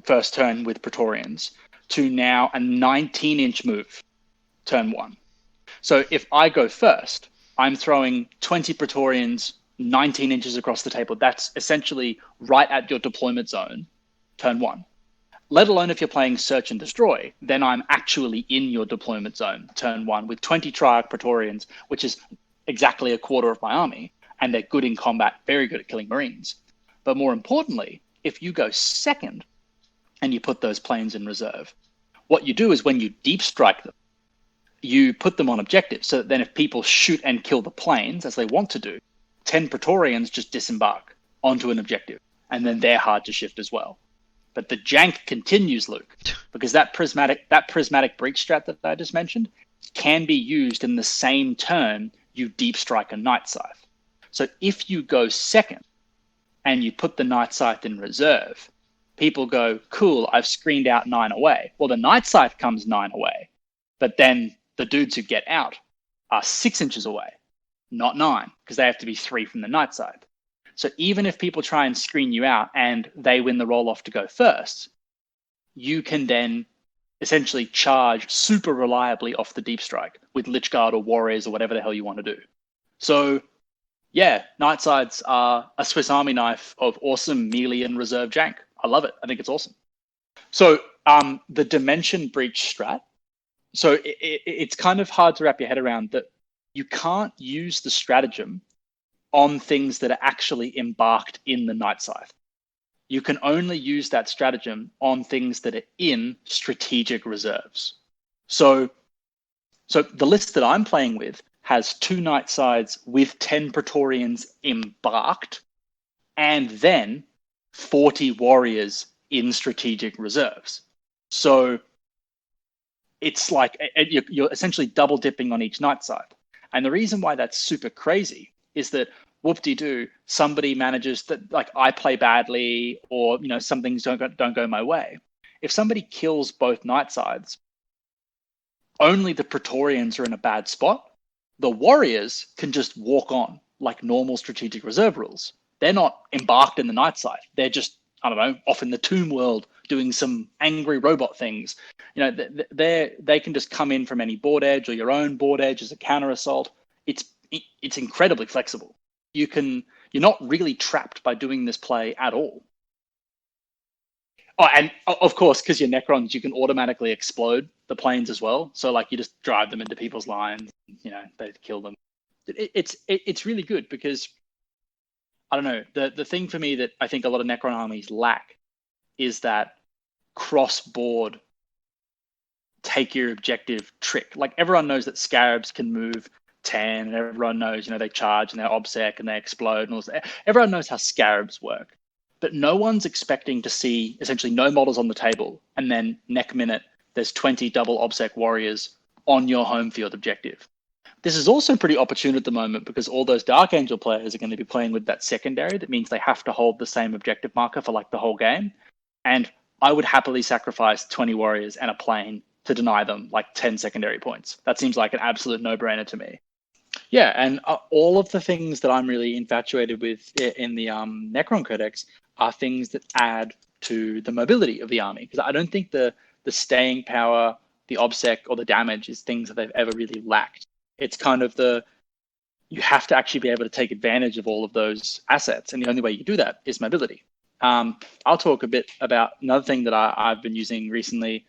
first turn with Praetorians, to now a 19-inch move, turn 1. So if I go first, I'm throwing 20 Praetorians 19 inches across the table. That's essentially right at your deployment zone, turn 1. Let alone if you're playing Search and Destroy, then I'm actually in your deployment zone, turn 1, with 20 Triarch Praetorians, which is exactly a quarter of my army, and they're good in combat, very good at killing Marines. But more importantly, if you go second and you put those planes in reserve, what you do is when you deep strike them, you put them on objectives, so that then if people shoot and kill the planes, as they want to do, 10 Praetorians just disembark onto an objective, and then they're hard to shift as well. But the jank continues, Luke, because that prismatic breach strat that I just mentioned can be used in the same turn you deep strike a Night Scythe. So if you go second and you put the Night Scythe in reserve, people go, cool, I've screened out 9 away. Well, the Night Scythe comes 9 away, but then the dudes who get out are 6 inches away, not 9, because they have to be 3 from the Night Scythe. So even if people try and screen you out and they win the roll-off to go first, you can then essentially charge super reliably off the deep strike with Lich Guard or Warriors or whatever the hell you want to do. So yeah, Night Sides are a Swiss Army knife of awesome melee and reserve jank. I love it. I think it's awesome. So the Dimension Breach strat So it's kind of hard to wrap your head around that you can't use the stratagem on things that are actually embarked in the Night Scythe. You can only use that stratagem on things that are in strategic reserves. So the list that I'm playing with has 2 Night Scythes with 10 Praetorians embarked, and then 40 warriors in strategic reserves. So it's like you're essentially double dipping on each Night Scythe. And the reason why that's super crazy is that whoop-de-doo, somebody manages that, like, I play badly, or some things don't go my way. If somebody kills both Night Scythes, only the Praetorians are in a bad spot. The warriors can just walk on like normal strategic reserve rules. They're not embarked in the Night Scythe. They're just, I don't know, off in the tomb world doing some angry robot things. They can just come in from any board edge or your own board edge as a counter assault. It's incredibly flexible. You're not really trapped by doing this play at all. Oh, and of course, because you're Necrons, you can automatically explode the planes as well. So like you just drive them into people's lines, they kill them. It's really good because, I don't know, the thing for me that I think a lot of Necron armies lack is that cross-board take your objective trick. Like everyone knows that Scarabs can move 10, and everyone knows, they charge and they're obsec and they explode and all that. Everyone knows how Scarabs work. But no one's expecting to see essentially no models on the table, and then next minute there's 20 double obsec warriors on your home field objective. This is also pretty opportune at the moment because all those Dark Angel players are going to be playing with that secondary. That means they have to hold the same objective marker for like the whole game. And I would happily sacrifice 20 warriors and a plane to deny them like 10 secondary points. That seems like an absolute no-brainer to me. Yeah, and all of the things that I'm really infatuated with in the Necron Codex are things that add to the mobility of the army. Because I don't think the staying power, the obsec, or the damage is things that they've ever really lacked. It's kind of you have to actually be able to take advantage of all of those assets. And the only way you do that is mobility. I'll talk a bit about another thing that I've been using recently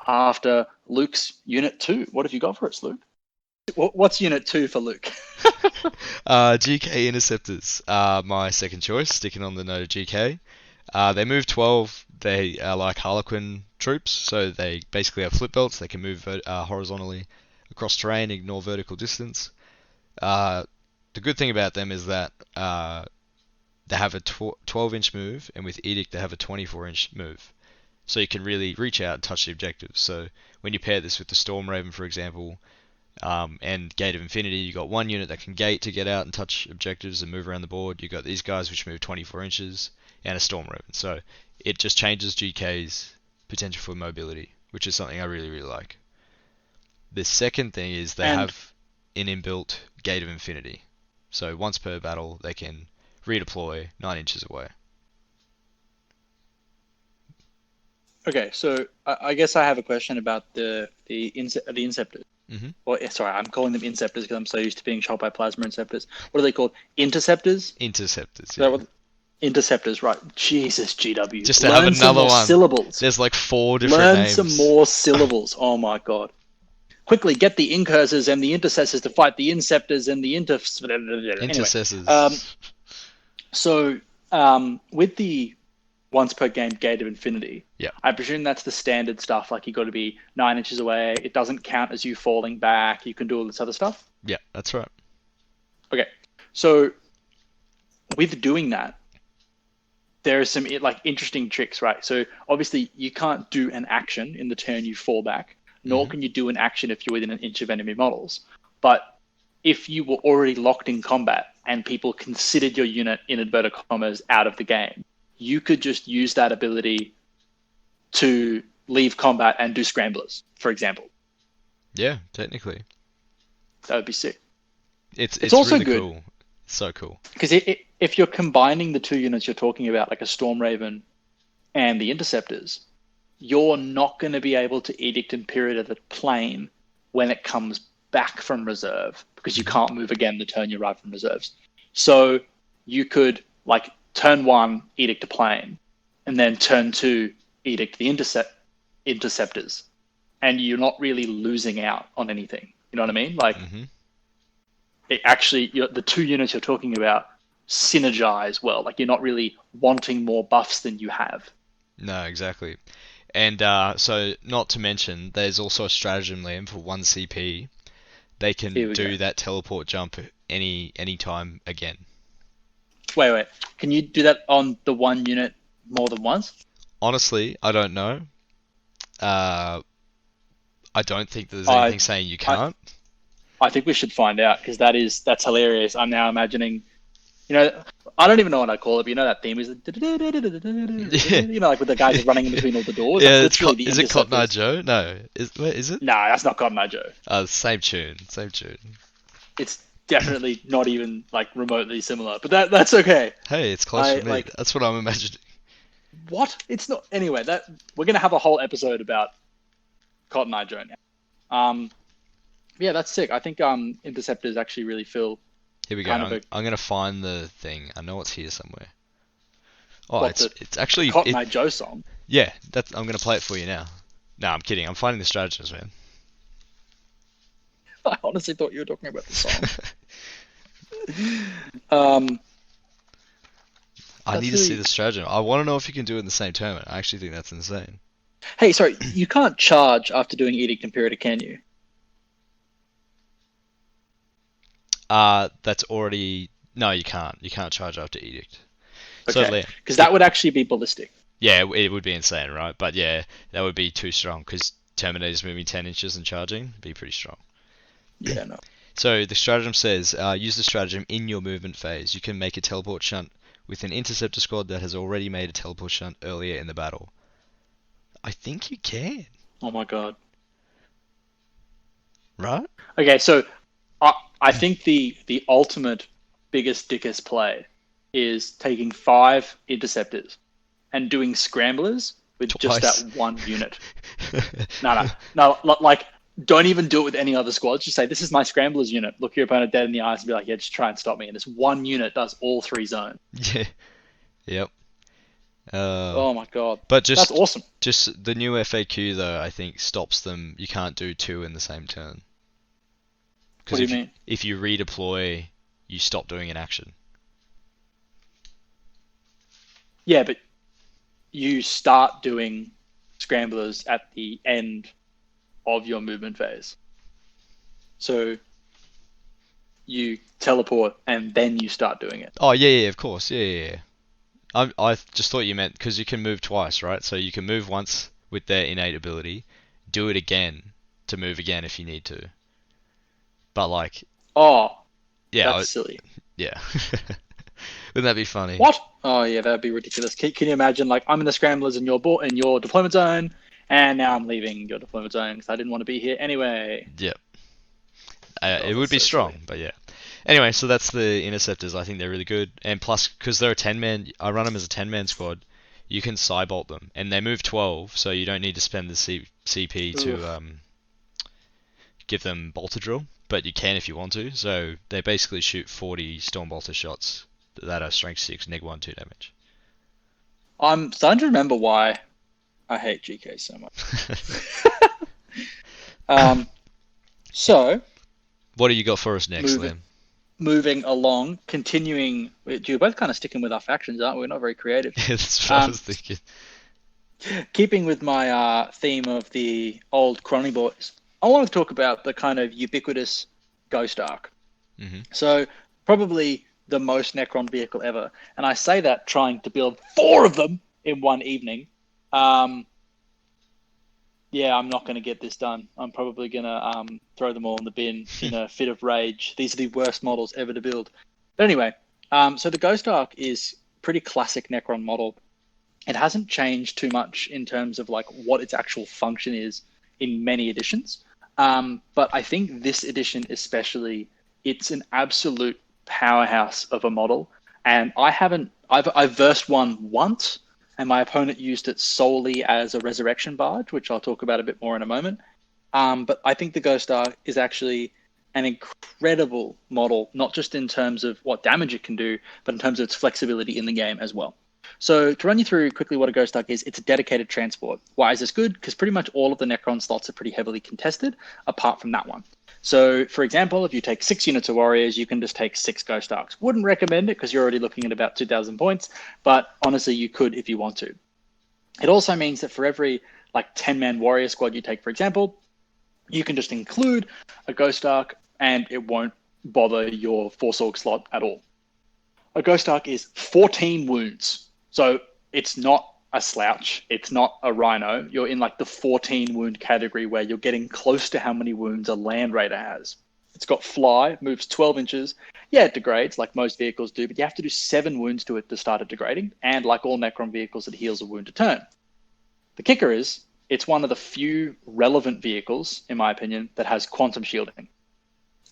after Luke's Unit 2. What have you got for us, Luke? What's Unit 2 for Luke? GK Interceptors are my second choice, sticking on the note of GK. They move 12. They are like Harlequin troops, so they basically have flip belts. They can move horizontally across terrain, ignore vertical distance. The good thing about them is that they have a 12-inch move, and with Edict they have a 24-inch move. So you can really reach out and touch the objectives. So when you pair this with the Storm Raven, for example, and Gate of Infinity, you got one unit that can gate to get out and touch objectives and move around the board. You got these guys which move 24 inches, and a Storm Raven. So it just changes GK's potential for mobility, which is something I really, really like. The second thing is they have an inbuilt Gate of Infinity. So once per battle, they can redeploy 9 inches away. Okay, so I guess I have a question about the Inceptors. Mm-hmm. Or sorry, I'm calling them Inceptors because I'm so used to being shot by Plasma Inceptors. What are they called? Interceptors? Interceptors, yeah. Interceptors, right. Jesus, GW. Just to have another one. Syllables. There's like 4 different names. Learn some more syllables. Oh my god. Quickly get the Incursors and the Intercessors to fight the Inceptors and the Intercessors. Anyway, with the once per game Gate of Infinity, yeah, I presume that's the standard stuff. Like you got to be 9 inches away. It doesn't count as you falling back. You can do all this other stuff. Yeah, that's right. Okay, so with doing that, there are some like interesting tricks, right? So obviously you can't do an action in the turn you fall back, nor can you do an action if you're within an inch of enemy models. But if you were already locked in combat and people considered your unit, in inverted commas, out of the game, you could just use that ability to leave combat and do scramblers, for example. Yeah, technically. That would be sick. It's also really good. Cool. It's so cool. Because if you're combining the 2 units you're talking about, like a Storm Raven and the Interceptors, you're not going to be able to Edict and Period of the Plane when it comes back from reserve, because you can't move again the turn you arrive from reserves. So you could, like, turn 1, Edict a Plane, and then turn 2, Edict the Interceptors. and you're not really losing out on anything. You know what I mean? Like, Mm-hmm. it actually, the two units you're talking about synergize well. Like, you're not really wanting more buffs than you have. No, exactly. And so, not to mention, there's also a stratagem land for 1 CP. They Here can we do go. that teleport jump any time again. Wait. Can you do that on the one unit more than once? Honestly, I don't know. Uh, I don't think there's I, anything saying you I, can't. I think we should find out because that's hilarious. I'm now imagining, I don't even know what I call it, but you know that theme is, Yeah, like with the guys running in between all the doors. That's yeah. literally the Is it Cotton Eye interceptors. Joe? No. Is it? Nah, that's not Cotton Eye Joe. Same tune. Same tune. It's definitely not even like remotely similar, but that's okay. Hey, it's close I for me. like That's what I'm imagining. what? It's not anyway. That we're gonna have a whole episode about Cotton Eye Joe now. Yeah, that's sick. I think interceptors actually really feel Here we go. kind of a I'm gonna find the thing. I know it's here somewhere. Oh, what the it's actually Cotton Eye Joe song. yeah. I'm gonna play it for you now. No, I'm kidding. I'm finding the stratagems, man. I honestly thought you were talking about the song. Um, I That's need to see really- the stratagem. I want to know if you can do it in the same tournament. I actually think that's insane. hey, sorry, you can't charge after doing Edict Imperator, can you? That's already no, you can't. You can't charge after edict. So Okay, Liam, because that would actually be ballistic. yeah, it would be insane, right? But yeah, that would be too strong because Terminator's moving 10 inches and charging. Be pretty strong. Yeah, no. So the stratagem says, use the stratagem in your movement phase. You can make a teleport shunt with an interceptor squad that has already made a teleport shunt earlier in the battle. I think you can, Oh my god. right? Okay, so I think the ultimate biggest dickest play is taking 5 interceptors and doing scramblers with just Twice. that one unit. No. Like, don't even do it with any other squads. Just say, this is my scramblers unit. Look your opponent dead in the eyes and be like, yeah, just try and stop me. And this one unit does all 3 zones. Yeah. Yep. Oh my god. But That's awesome. just the new FAQ though, I think stops them. You can't do 2 in the same turn. What do you mean? If you redeploy, you stop doing an action. Yeah, but you start doing scramblers at the end of your movement phase. So you teleport and then you start doing it. Oh yeah, of course, yeah. I just thought you meant because you can move twice, right? So you can move once with their innate ability, do it again to move again if you need to. But like, Oh, yeah, that's silly. yeah. Wouldn't that be funny? What? Oh yeah, that'd be ridiculous. Can you imagine? Like, I'm in the scramblers in your deployment zone, and now I'm leaving your deployment zone because I didn't want to be here anyway. Yep. God, It would that's be so strong, silly. but yeah. Anyway, so that's the interceptors. I think they're really good, and plus because they're a 10-man, I run them as a 10-man squad. You can cybolt them, and they move 12, so you don't need to spend the CP to give them bolter drill, but you can if you want to. So they basically shoot 40 storm bolter shots that are strength 6, neg 1, 2 damage. I'm starting to remember why I hate GK so much. So What do you got for us next, Moving. Liam? moving along, continuing. We're both kind of sticking with our factions, aren't we? We're not very creative. That's what I was thinking. Keeping with my theme of the old Cronny boys, I want to talk about the kind of ubiquitous Ghost Arc. Mm-hmm. So probably the most Necron vehicle ever, and I say that trying to build 4 of them in one evening. Yeah, I'm not going to get this done. I'm probably going to throw them all in the bin in a fit of rage. These are the worst models ever to build. But anyway, so the Ghost Arc is pretty classic Necron model. It hasn't changed too much in terms of like what its actual function is in many editions. But I think this edition especially, it's an absolute powerhouse of a model. And I've versed one once, and my opponent used it solely as a resurrection barge, which I'll talk about a bit more in a moment. But I think the Ghost Arc is actually an incredible model, not just in terms of what damage it can do, but in terms of its flexibility in the game as well. So to run you through quickly what a Ghost Ark is, it's a dedicated transport. Why is this good? Because pretty much all of the Necron slots are pretty heavily contested, apart from that one. So, for example, if you take 6 units of warriors, you can just take 6 Ghost Arks. Wouldn't recommend it because you're already looking at about 2,000 points, but honestly, you could if you want to. It also means that for every 10-man warrior squad you take, for example, you can just include a Ghost Ark and it won't bother your Force Orc slot at all. A Ghost Ark is 14 wounds. So it's not a slouch. It's not a rhino. You're in the 14 wound category where you're getting close to how many wounds a Land Raider has. It's got fly, moves 12 inches. Yeah, it degrades like most vehicles do, but you have to do 7 wounds to it to start it degrading. And like all Necron vehicles, it heals a wound a turn. The kicker is, it's one of the few relevant vehicles, in my opinion, that has quantum shielding.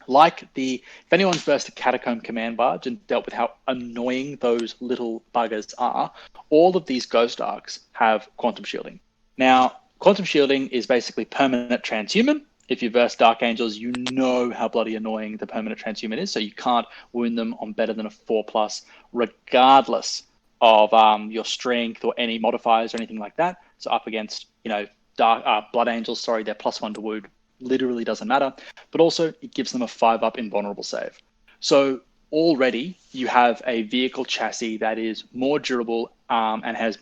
If anyone's versed a Catacomb Command Barge and dealt with how annoying those little buggers are, all of these Ghost Arks have quantum shielding. Now, quantum shielding is basically permanent transhuman. If you've versed Dark Angels, you know how bloody annoying the permanent transhuman is, so you can't wound them on better than a 4+, regardless of your strength or any modifiers or anything like that. So up against, Blood Angels, they're +1 to wound. Literally doesn't matter, but also it gives them a 5+ invulnerable save. So already you have a vehicle chassis that is more durable and has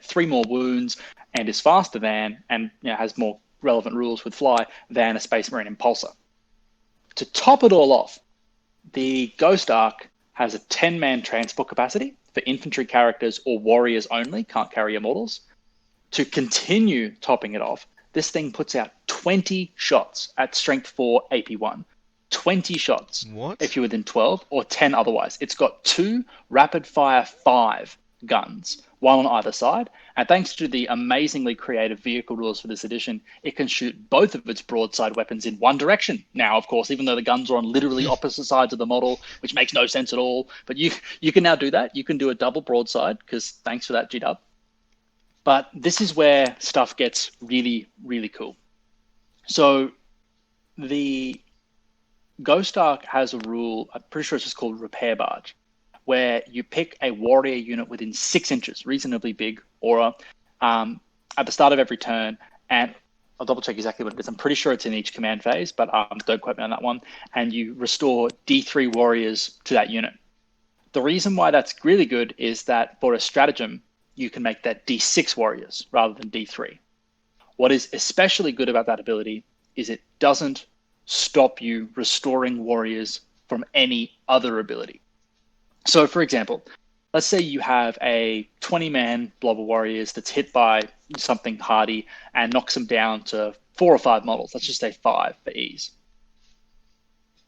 3 more wounds and is faster than, and has more relevant rules with fly than a Space Marine Impulsor. To top it all off, the Ghost Ark has a 10-man transport capacity for infantry characters or warriors only, can't carry immortals. To continue topping it off, this thing puts out 20 shots at strength 4 AP1. 20 shots if you're within 12 or 10 otherwise. It's got 2 rapid fire 5 guns, one on either side. And thanks to the amazingly creative vehicle rules for this edition, it can shoot both of its broadside weapons in one direction. Now, of course, even though the guns are on literally opposite sides of the model, which makes no sense at all, but you can now do that. You can do a double broadside because thanks for that, G-Dub. But this is where stuff gets really, really cool. So the Ghost Ark has a rule, I'm pretty sure it's just called Repair Barge, where you pick a warrior unit within 6 inches, reasonably big aura, at the start of every turn. And I'll double check exactly what it is. I'm pretty sure it's in each command phase, but don't quote me on that one. And you restore D3 warriors to that unit. The reason why that's really good is that for a stratagem, you can make that D6 warriors rather than D3. What is especially good about that ability is it doesn't stop you restoring warriors from any other ability. So for example, let's say you have a 20-man blob of warriors that's hit by something hardy and knocks them down to 4 or 5 models. Let's just say 5 for ease.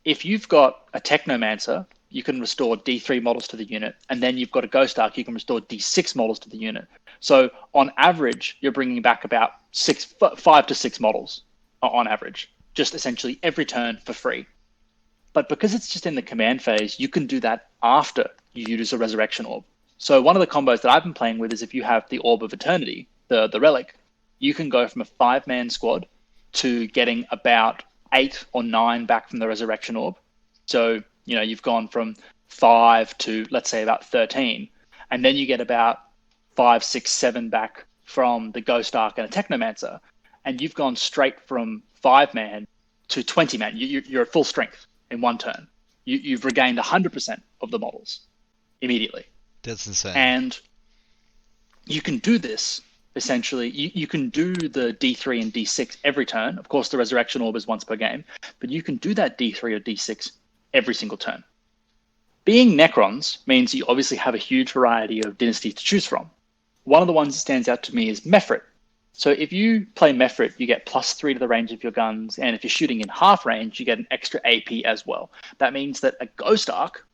If you've got a Technomancer, you can restore D3 models to the unit, and then you've got a Ghost Ark, you can restore D6 models to the unit. So on average, you're bringing back about 5 to 6 models on average, just essentially every turn for free. But because it's just in the command phase, you can do that after you use a Resurrection Orb. So one of the combos that I've been playing with is if you have the Orb of Eternity, the relic, you can go from a 5-man squad to getting about 8 or 9 back from the Resurrection Orb. So you've gone from 5 to, let's say, about 13. And then you get about 5, 6, 7 back from the Ghost Ark and a Technomancer. And you've gone straight from 5-man to 20-man. You're at full strength in one turn. You've regained 100% of the models immediately. That's insane. And you can do this, essentially. You can do the D3 and D6 every turn. Of course, the Resurrection Orb is once per game. But you can do that D3 or D6 every single turn. Being Necrons means you obviously have a huge variety of dynasties to choose from. One of the ones that stands out to me is Mefrit. So if you play Mefrit, you get +3 to the range of your guns, and if you're shooting in half range, you get an extra AP as well. That means that a Ghost Ark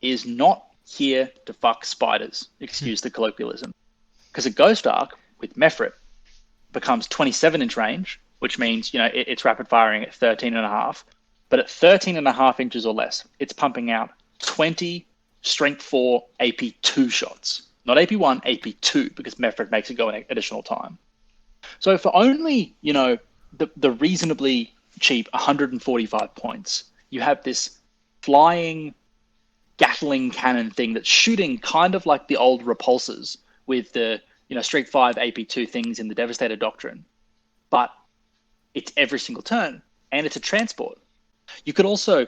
is not here to fuck spiders, excuse the colloquialism. Because a Ghost Ark with Mefrit becomes 27-inch range, which means it's rapid firing at 13.5. But at 13.5 inches or less, it's pumping out 20 strength 4 AP2 shots. Not AP1, AP2, because Mefrit makes it go an additional time. So for only, the reasonably cheap 145 points, you have this flying Gatling cannon thing that's shooting kind of like the old repulsors, with the Streak 5 AP2 things in the Devastator Doctrine, but it's every single turn, and it's a transport. You could also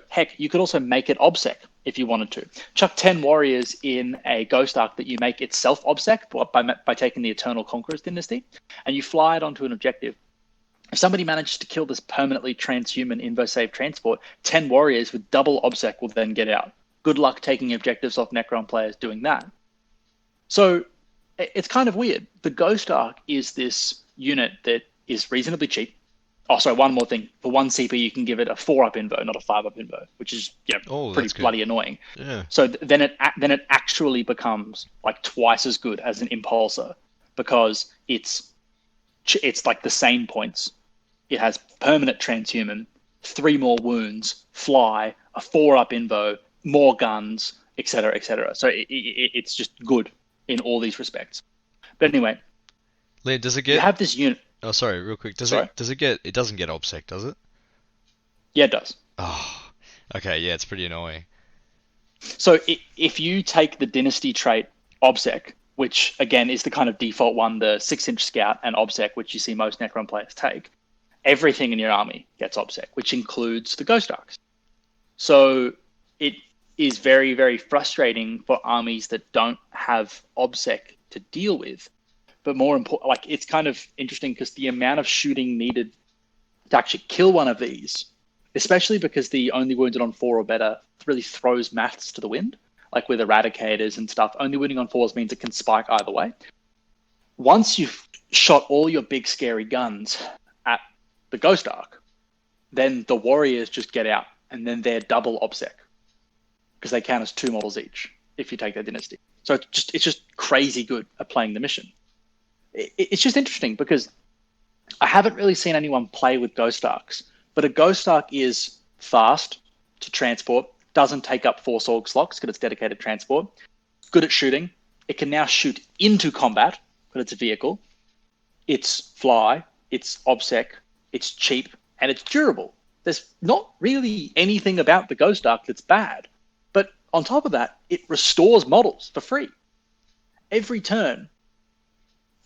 make it obsec if you wanted to. Chuck 10 warriors in a Ghost Arc that you make itself obsec by taking the Eternal Conqueror's Dynasty, and you fly it onto an objective. If somebody manages to kill this permanently transhuman Invo-Save transport, 10 warriors with double obsec will then get out. Good luck taking objectives off Necron players doing that. So it's kind of weird. The Ghost Arc is this unit that is reasonably cheap. Oh, sorry, one more thing. For 1 CP, you can give it a 4-up invo, not a 5-up invo, which is pretty bloody annoying. Yeah. So then it actually becomes like twice as good as an impulsor, because it's like the same points. It has permanent transhuman, 3 more wounds, fly, a 4-up invo, more guns, etc., etc. So it's just good in all these respects. But anyway, Liam, does it get? You have this unit. Oh, sorry, real quick. Does it get? It doesn't get obsec, does it? Yeah, it does. Oh, okay. Yeah, it's pretty annoying. So if you take the Dynasty trait obsec, which again is the kind of default one, the 6-inch scout and obsec, which you see most Necron players take, everything in your army gets obsec, which includes the Ghost Arcs. So it is very, very frustrating for armies that don't have obsec to deal with. But more important, like, it's kind of interesting because the amount of shooting needed to actually kill one of these, especially because the only wounded on 4 or better really throws maths to the wind, like with eradicators and stuff. Only wounding on 4s means it can spike either way. Once you've shot all your big scary guns at the Ghost Arc, then the warriors just get out, and then they're double obsec because they count as 2 models each if you take their Dynasty. So it's just crazy good at playing the mission. It's just interesting because I haven't really seen anyone play with Ghost Arcs, but a Ghost Arc is fast to transport, doesn't take up Force Org slots because it's dedicated transport, good at shooting. It can now shoot into combat, but it's a vehicle. It's fly, it's obsec, it's cheap, and it's durable. There's not really anything about the Ghost Arc that's bad, but on top of that, it restores models for free. Every turn,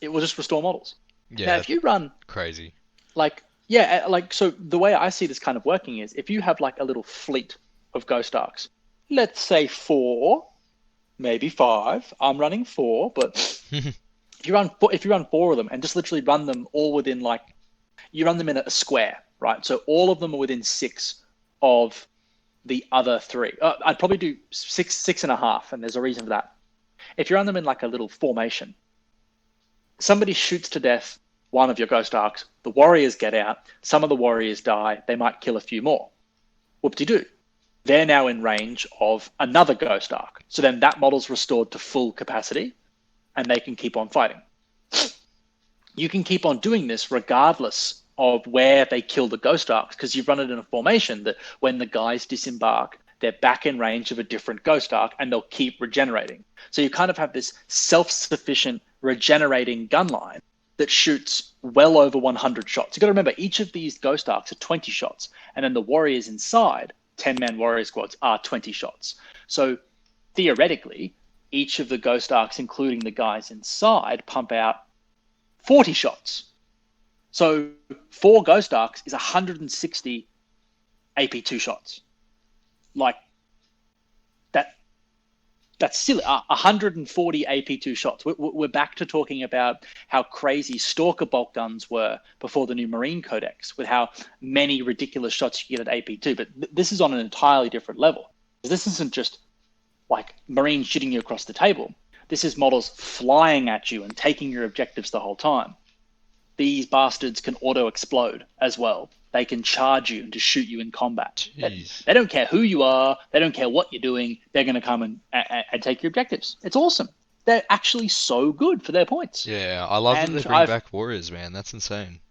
it will just restore models. Yeah. Now, if you run crazy, so the way I see this kind of working is if you have like a little fleet of Ghost Arcs, let's say 4, maybe 5. I'm running 4, but if you run 4 of them and just literally run them all within you run them in a square, right? So all of them are within 6 of the other 3. I'd probably do 6.5, and there's a reason for that. If you run them in like a little formation, somebody shoots to death one of your Ghost Arcs, the warriors get out, some of the warriors die, they might kill a few more. Whoop-de-doo. They're now in range of another Ghost Arc. So then that model's restored to full capacity, and they can keep on fighting. You can keep on doing this regardless of where they kill the Ghost Arcs, because you've run it in a formation that when the guys disembark, they're back in range of a different Ghost Arc, and they'll keep regenerating. So you kind of have this self-sufficient regenerating gun line that shoots well over 100 shots. You've got to remember, each of these Ghost Arcs are 20 shots, and then the warriors inside, 10-man warrior squads, are 20 shots. So theoretically, each of the Ghost Arcs, including the guys inside, pump out 40 shots. So 4 Ghost Arcs is 160 AP2 shots. Like, that's silly. 140 AP2 shots. We're back to talking about how crazy Stalker bolt guns were before the new Marine Codex, with how many ridiculous shots you get at AP2. But this is on an entirely different level. This isn't just like Marines shooting you across the table. This is models flying at you and taking your objectives the whole time. These bastards can auto-explode as well. They can charge you and just shoot you in combat. They don't care who you are. They don't care what you're doing. They're going to come and take your objectives. It's awesome. They're actually so good for their points. Yeah, I love that they bring back warriors, man. That's insane.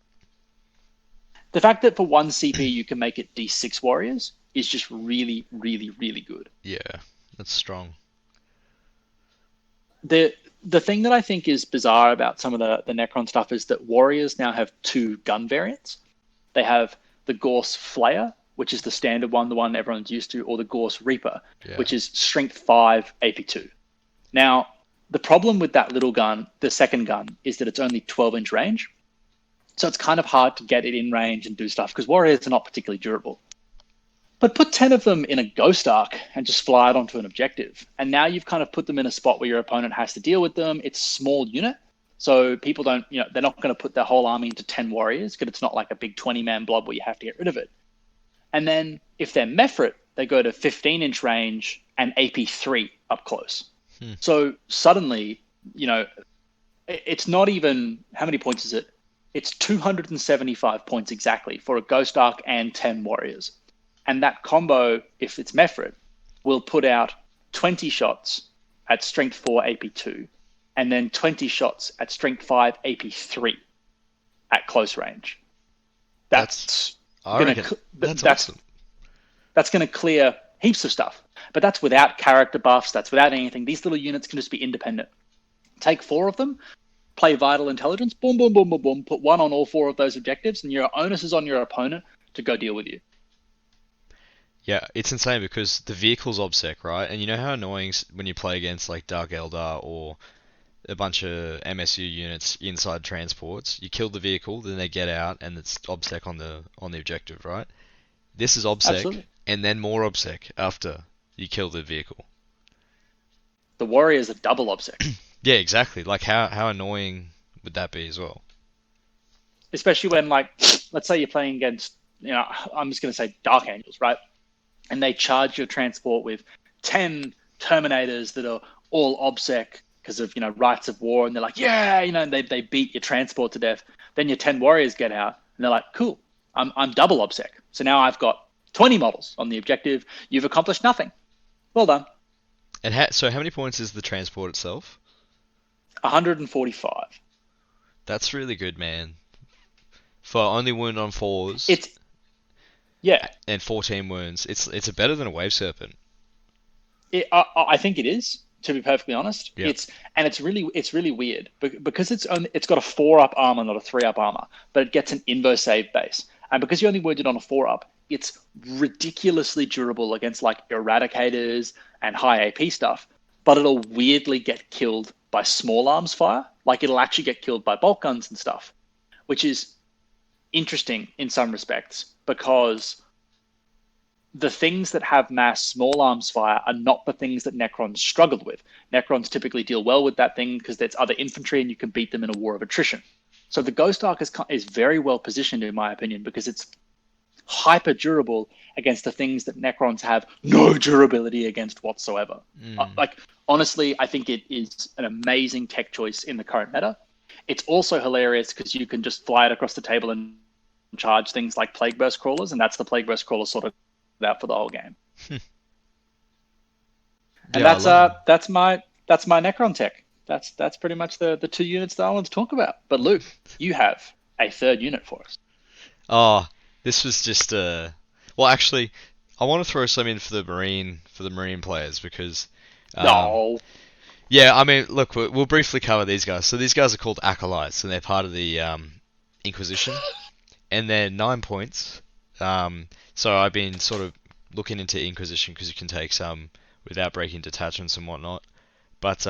The fact that for 1 CP you can make it D6 warriors is just really, really, really good. Yeah, that's strong. The thing that I think is bizarre about some of the Necron stuff is that warriors now have 2 gun variants. They have the Gorse Flayer, which is the standard one, the one everyone's used to, or the Gorse Reaper, which is Strength 5 AP2. Now, The problem with that little gun, the second gun, is that it's only 12-inch range. So it's kind of hard to get it in range and do stuff because warriors are not particularly durable. But put 10 of them in a ghost arc and just fly it onto an objective. And now you've kind of put them in a spot where your opponent has to deal with them. It's a small unit. So people don't, they're not going to put their whole army into 10 warriors because it's not like a big 20-man blob where you have to get rid of it. And then if they're Mephrit, they go to 15-inch range and AP3 up close. So suddenly, it's not even, how many points is it? It's 275 points exactly for a Ghost Arc and 10 warriors. And that combo, if it's Mephrit, will put out 20 shots at strength 4 AP2 and then 20 shots at strength 5 AP3 at close range. That's awesome. That's going to clear heaps of stuff. But that's without character buffs. That's without anything. These little units can just be independent. Take 4 of them, play Vital Intelligence, boom, boom, boom, boom, boom, put 1 on all 4 of those objectives, and your onus is on your opponent to go deal with you. Yeah, it's insane because the vehicle's obsec, right? And you know how annoying when you play against like Dark Eldar or a bunch of MSU units inside transports, you kill the vehicle, then they get out, and it's obsec on the objective, right? This is obsec, Absolutely. and then more obsec after you kill the vehicle. The warriors are double obsec. Yeah, exactly. Like how annoying would that be as well? Especially when, like, let's say you're playing against, I'm just going to say Dark Angels, right? And they charge your transport with 10 Terminators that are all obsec because of, rights of war. And they're like, yeah, and they beat your transport to death. Then your 10 warriors get out and they're like, cool, I'm double obsec. So now I've got 20 models on the objective. You've accomplished nothing. Well done. And so how many points is the transport itself? 145. That's really good, man. For only wound on 4s. Yeah. And 14 wounds. It's better than a Wave Serpent. I think it is, to be perfectly honest. Yep. It's really weird because it's got a 4-up armor, not a 3-up armor, but it gets an invo save base. And because you only wounded on a 4-up, it's ridiculously durable against like eradicators and high AP stuff, but it'll weirdly get killed by small arms fire. Like it'll actually get killed by bolt guns and stuff, which is interesting in some respects because the things that have mass small arms fire are not the things that Necrons struggled with. Necrons typically deal well with that thing because there's other infantry and you can beat them in a war of attrition. So the Ghost Arc is very well positioned, in my opinion, because it's hyper durable against the things that Necrons have no durability against whatsoever. Honestly, I think it is an amazing tech choice in the current meta. It's also hilarious because you can just fly it across the table and charge things like Plague Burst Crawlers, and that's the Plague Burst Crawler sort of out for the whole game. And that's my Necron tech. That's pretty much the 2 units that I want to talk about. But Luke, you have a 3rd unit for us. Oh, this was just well, actually, I want to throw some in for the Marine players because No. Yeah, I mean, look, we'll briefly cover these guys. So these guys are called Acolytes, and they're part of the Inquisition, and they're 9 points. So I've been sort of looking into Inquisition because you can take some without breaking detachments and whatnot. But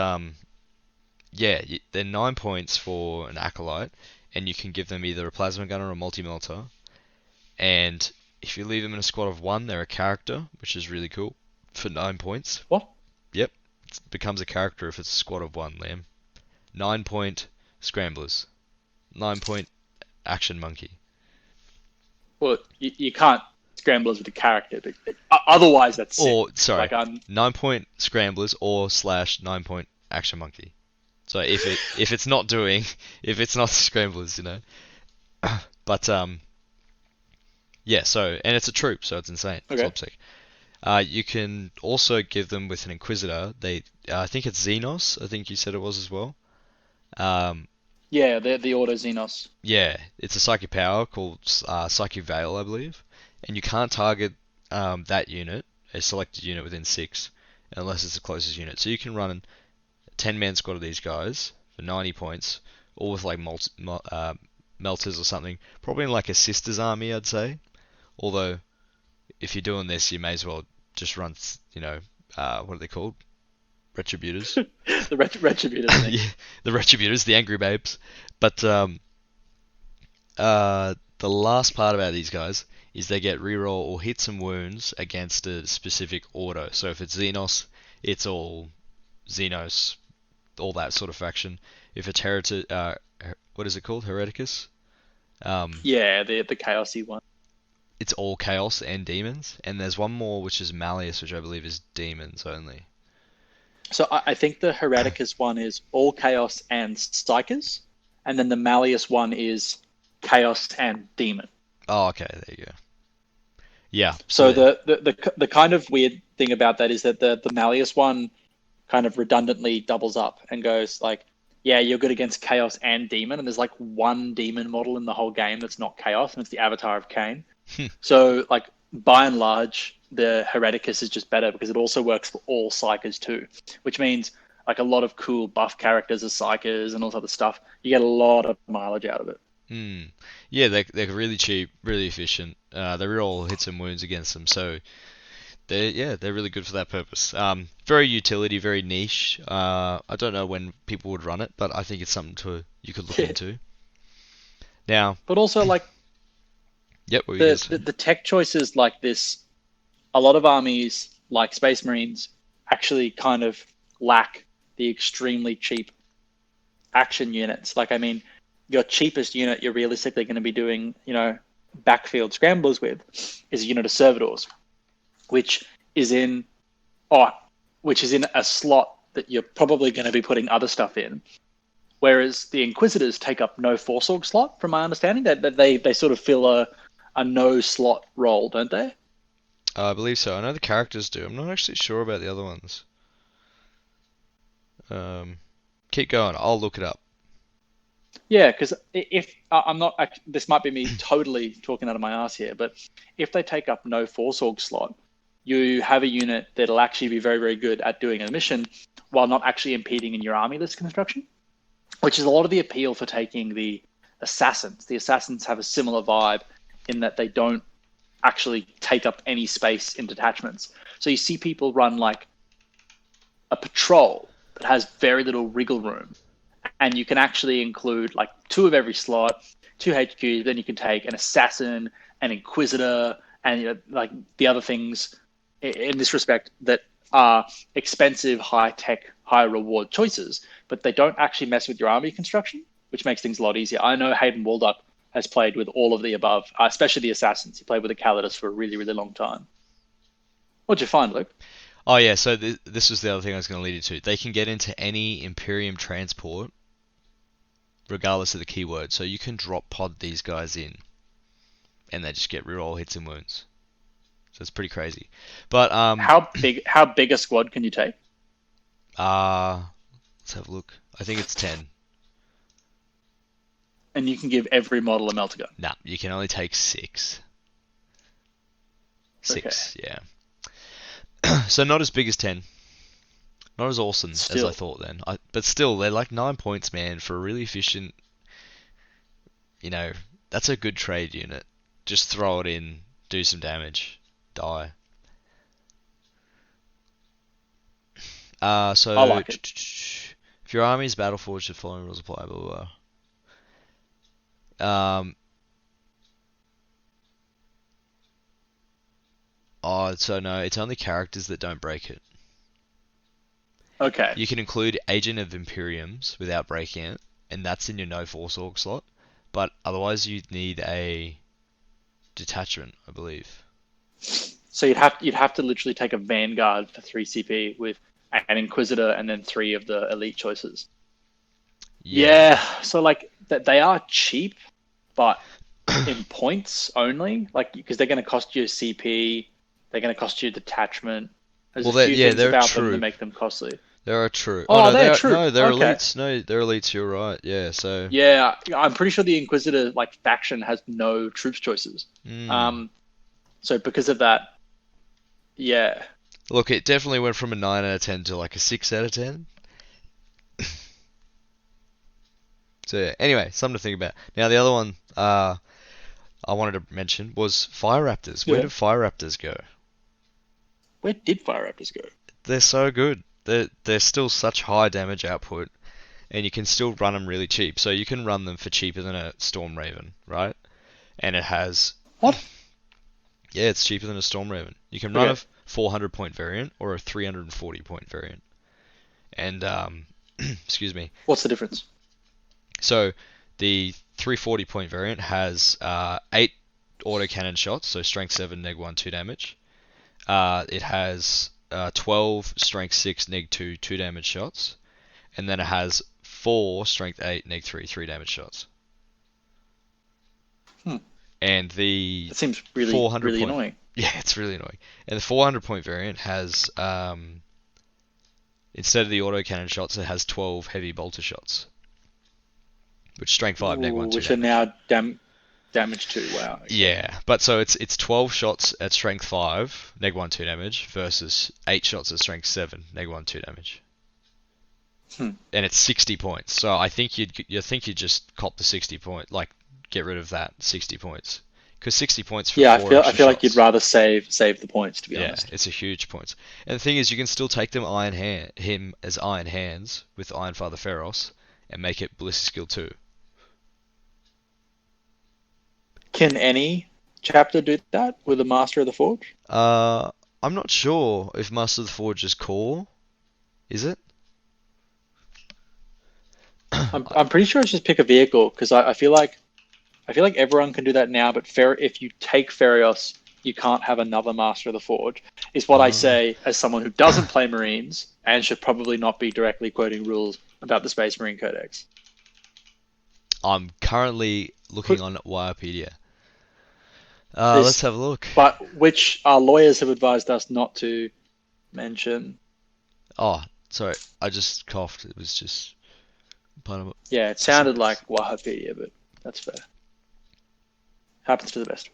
yeah, they're 9 points for an Acolyte, and you can give them either a Plasma Gunner or a Multi-Melter. And if you leave them in a squad of 1, they're a character, which is really cool, for 9 points. What? Yep, it becomes a character if it's a squad of 1, Liam. 9-point Scramblers. 9-point Action Monkey. Well, you can't Scramblers with a character, but otherwise that's sick. Or, sorry, like, 9-point Scramblers or / 9-point Action Monkey. So if it's not Scramblers, But yeah, so, and it's a troop, so it's insane. Okay. It's OPSEC. You can also give them with an Inquisitor. I think it's Xenos. I think you said it was as well. Yeah, they're the Auto Xenos. Yeah, it's a psychic power called Psychic Veil, I believe. And you can't target that unit, a selected unit within 6, unless it's the closest unit. So you can run a 10-man squad of these guys for 90 points, all with like melters or something. Probably in like a Sisters army, I'd say. Although, if you're doing this, you may as well just run, what are they called? Retributors. The Retributor thing. Yeah, the Retributors, the angry babes. But the last part about these guys is they get reroll or hits and wounds against a specific auto. So if it's Xenos, it's all Xenos, all that sort of faction. If it's what is it called? Hereticus? Yeah, the chaosy one. It's all Chaos and Demons. And there's one more which is Malleus, which I believe is Demons only. So I think the Hereticus one is all chaos and psychers, and then the Malleus one is chaos and demon. Oh, okay, there you go. Yeah. So the kind of weird thing about that is that the Malleus one kind of redundantly doubles up and goes like, yeah, you're good against chaos and demon, and there's like one demon model in the whole game that's not chaos, and it's the Avatar of Cain. So like by and large, the Hereticus is just better because it also works for all psychers too, which means like a lot of cool buff characters as psychers and all this other stuff. You get a lot of mileage out of it. Yeah, they're really cheap, really efficient. They reroll hits and wounds against them, so they're really good for that purpose. Very utility, very niche. I don't know when people would run it, but I think it's something you could look into. Now, but also like yep, the tech choices like this, a lot of armies like Space Marines actually kind of lack the extremely cheap action units. Like, I mean, your cheapest unit you're realistically going to be doing, backfield scramblers with is a unit of servitors, which is in a slot that you're probably going to be putting other stuff in. Whereas the Inquisitors take up no Force Org slot, from my understanding. That they sort of fill a no slot role, don't they? I believe so. I know the characters do. I'm not actually sure about the other ones. Keep going. I'll look it up. Yeah, because if I'm not, this might be me totally talking out of my ass here, but if they take up no Force Org slot, you have a unit that'll actually be very, very good at doing a mission while not actually impeding in your army list construction, which is a lot of the appeal for taking the Assassins. The Assassins have a similar vibe in that they don't actually take up any space in detachments. So you see people run like a patrol that has very little wriggle room, and you can actually include like 2 of every slot, 2 HQs. Then you can take an assassin, an inquisitor, and like the other things in this respect that are expensive, high tech, high reward choices, but they don't actually mess with your army construction, which makes things a lot easier. I know Hayden Waldup has played with all of the above, especially the assassins. He played with the Calidus for a really, really long time. What'd you find, Luke? Oh yeah, so this was the other thing I was going to lead you to. They can get into any Imperium transport, regardless of the keyword. So you can drop pod these guys in, and they just get reroll hits and wounds. So it's pretty crazy. But how big a squad can you take? Let's have a look. I think it's 10. And you can give every model a melter gun. Nah, you can only take 6. 6, okay. Yeah. So not as big as 10. Not as awesome as I thought then. But still, they're like 9 points, man, for a really efficient... that's a good trade unit. Just throw it in, do some damage, die. So I like it. If your army is battle-forged, the following rules apply, blah, blah, blah. So no, it's only characters that don't break it. Okay. You can include Agent of Imperiums without breaking it, and that's in your no Force Org slot. But otherwise, you'd need a detachment, I believe. So you'd have to literally take a Vanguard for 3 CP with an Inquisitor and then 3 of the elite choices. Yeah. So like they are cheap, but in points only, like because they're going to cost you CP, they're going to cost you detachment. There's a few things about them that make them costly. They're true. Oh, no, they're true. No, they're elites. No, they're elites. You're right. Yeah. So. Yeah, I'm pretty sure the Inquisitor faction has no troops choices. So because of that, yeah. Look, it definitely went from a 9 out of 10 to like a 6 out of 10. So yeah, anyway, something to think about. Now the other one I wanted to mention was Fire Raptors. Where did Fire Raptors go? Where did Fire Raptors go? They're so good. they're still such high damage output, and you can still run them really cheap. So you can run them for cheaper than a Storm Raven, right? And it has What? Yeah, it's cheaper than a Storm Raven. You can run Okay. a 400 point variant or a 340 point variant. And excuse me. What's the difference? So the 340 point variant has 8 autocannon shots, so strength 7, neg 1, 2 damage. It has 12 strength 6, neg 2, 2 damage shots. And then it has 4 strength 8, neg 3, 3 damage shots. And the That seems really 400 really point, annoying. Yeah, it's really annoying. And the 400 point variant has, instead of the autocannon shots, it has 12 heavy bolter shots. Which strength 5, neg 1, 2 which are damage. now damage 2. Wow. Okay. Yeah, but so it's 12 shots at strength 5, neg 1, 2 damage, versus 8 shots at strength 7, neg 1, 2 damage. And it's 60 points. So I think you'd just cop the 60 point, like get rid of that 60 points. Because 60 points for Yeah, 4 I feel like shots. you'd rather save the points, to be Yeah, honest. it's a huge point. And the thing is, you can still take him as Iron Hands with Iron Father Feros and make it Ballistic Skill 2. Can any chapter do that with a Master of the Forge? I'm not sure if Master of the Forge is core. Is it? I'm pretty sure it's just pick a vehicle, because I feel like everyone can do that now. But if you take Ferios, you can't have another Master of the Forge. Is what I say as someone who doesn't play Marines and should probably not be directly quoting rules about the Space Marine Codex. I'm currently looking on Wikipedia. Let's have a look. But which our lawyers have advised us not to mention. Oh, sorry, I just coughed. It was just part of it. Yeah, it sounded like Wikipedia, but that's fair. Happens to the best.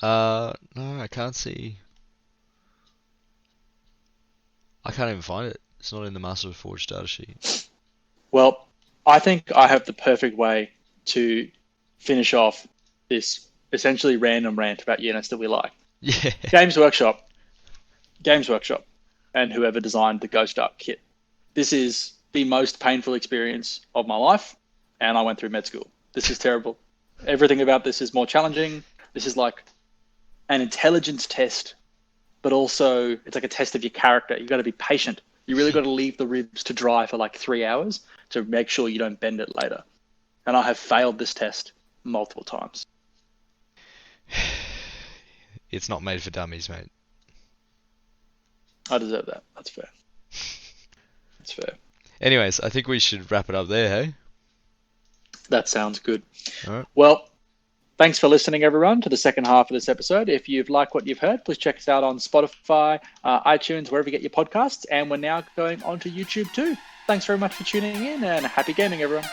No, I can't see. I can't even find it. It's not in the Master of the Forge data sheet. Well, I think I have the perfect way to finish off this essentially random rant about units that we like. Yeah. Games Workshop, and whoever designed the Ghost Arc kit. This is the most painful experience of my life, and I went through med school. This is terrible. Everything about this is more challenging. This is like an intelligence test, but also it's like a test of your character. You've got to be patient. You really got to leave the ribs to dry for like 3 hours to make sure you don't bend it later. And I have failed this test multiple times. It's not made for dummies, mate. I deserve that. That's fair. That's fair. Anyways, I think we should wrap it up there, hey? That sounds good. All right. Well, thanks for listening, everyone, to the second half of this episode. If you've liked what you've heard, please check us out on Spotify, iTunes, wherever you get your podcasts. And we're now going on to YouTube too. Thanks very much for tuning in, and happy gaming, everyone.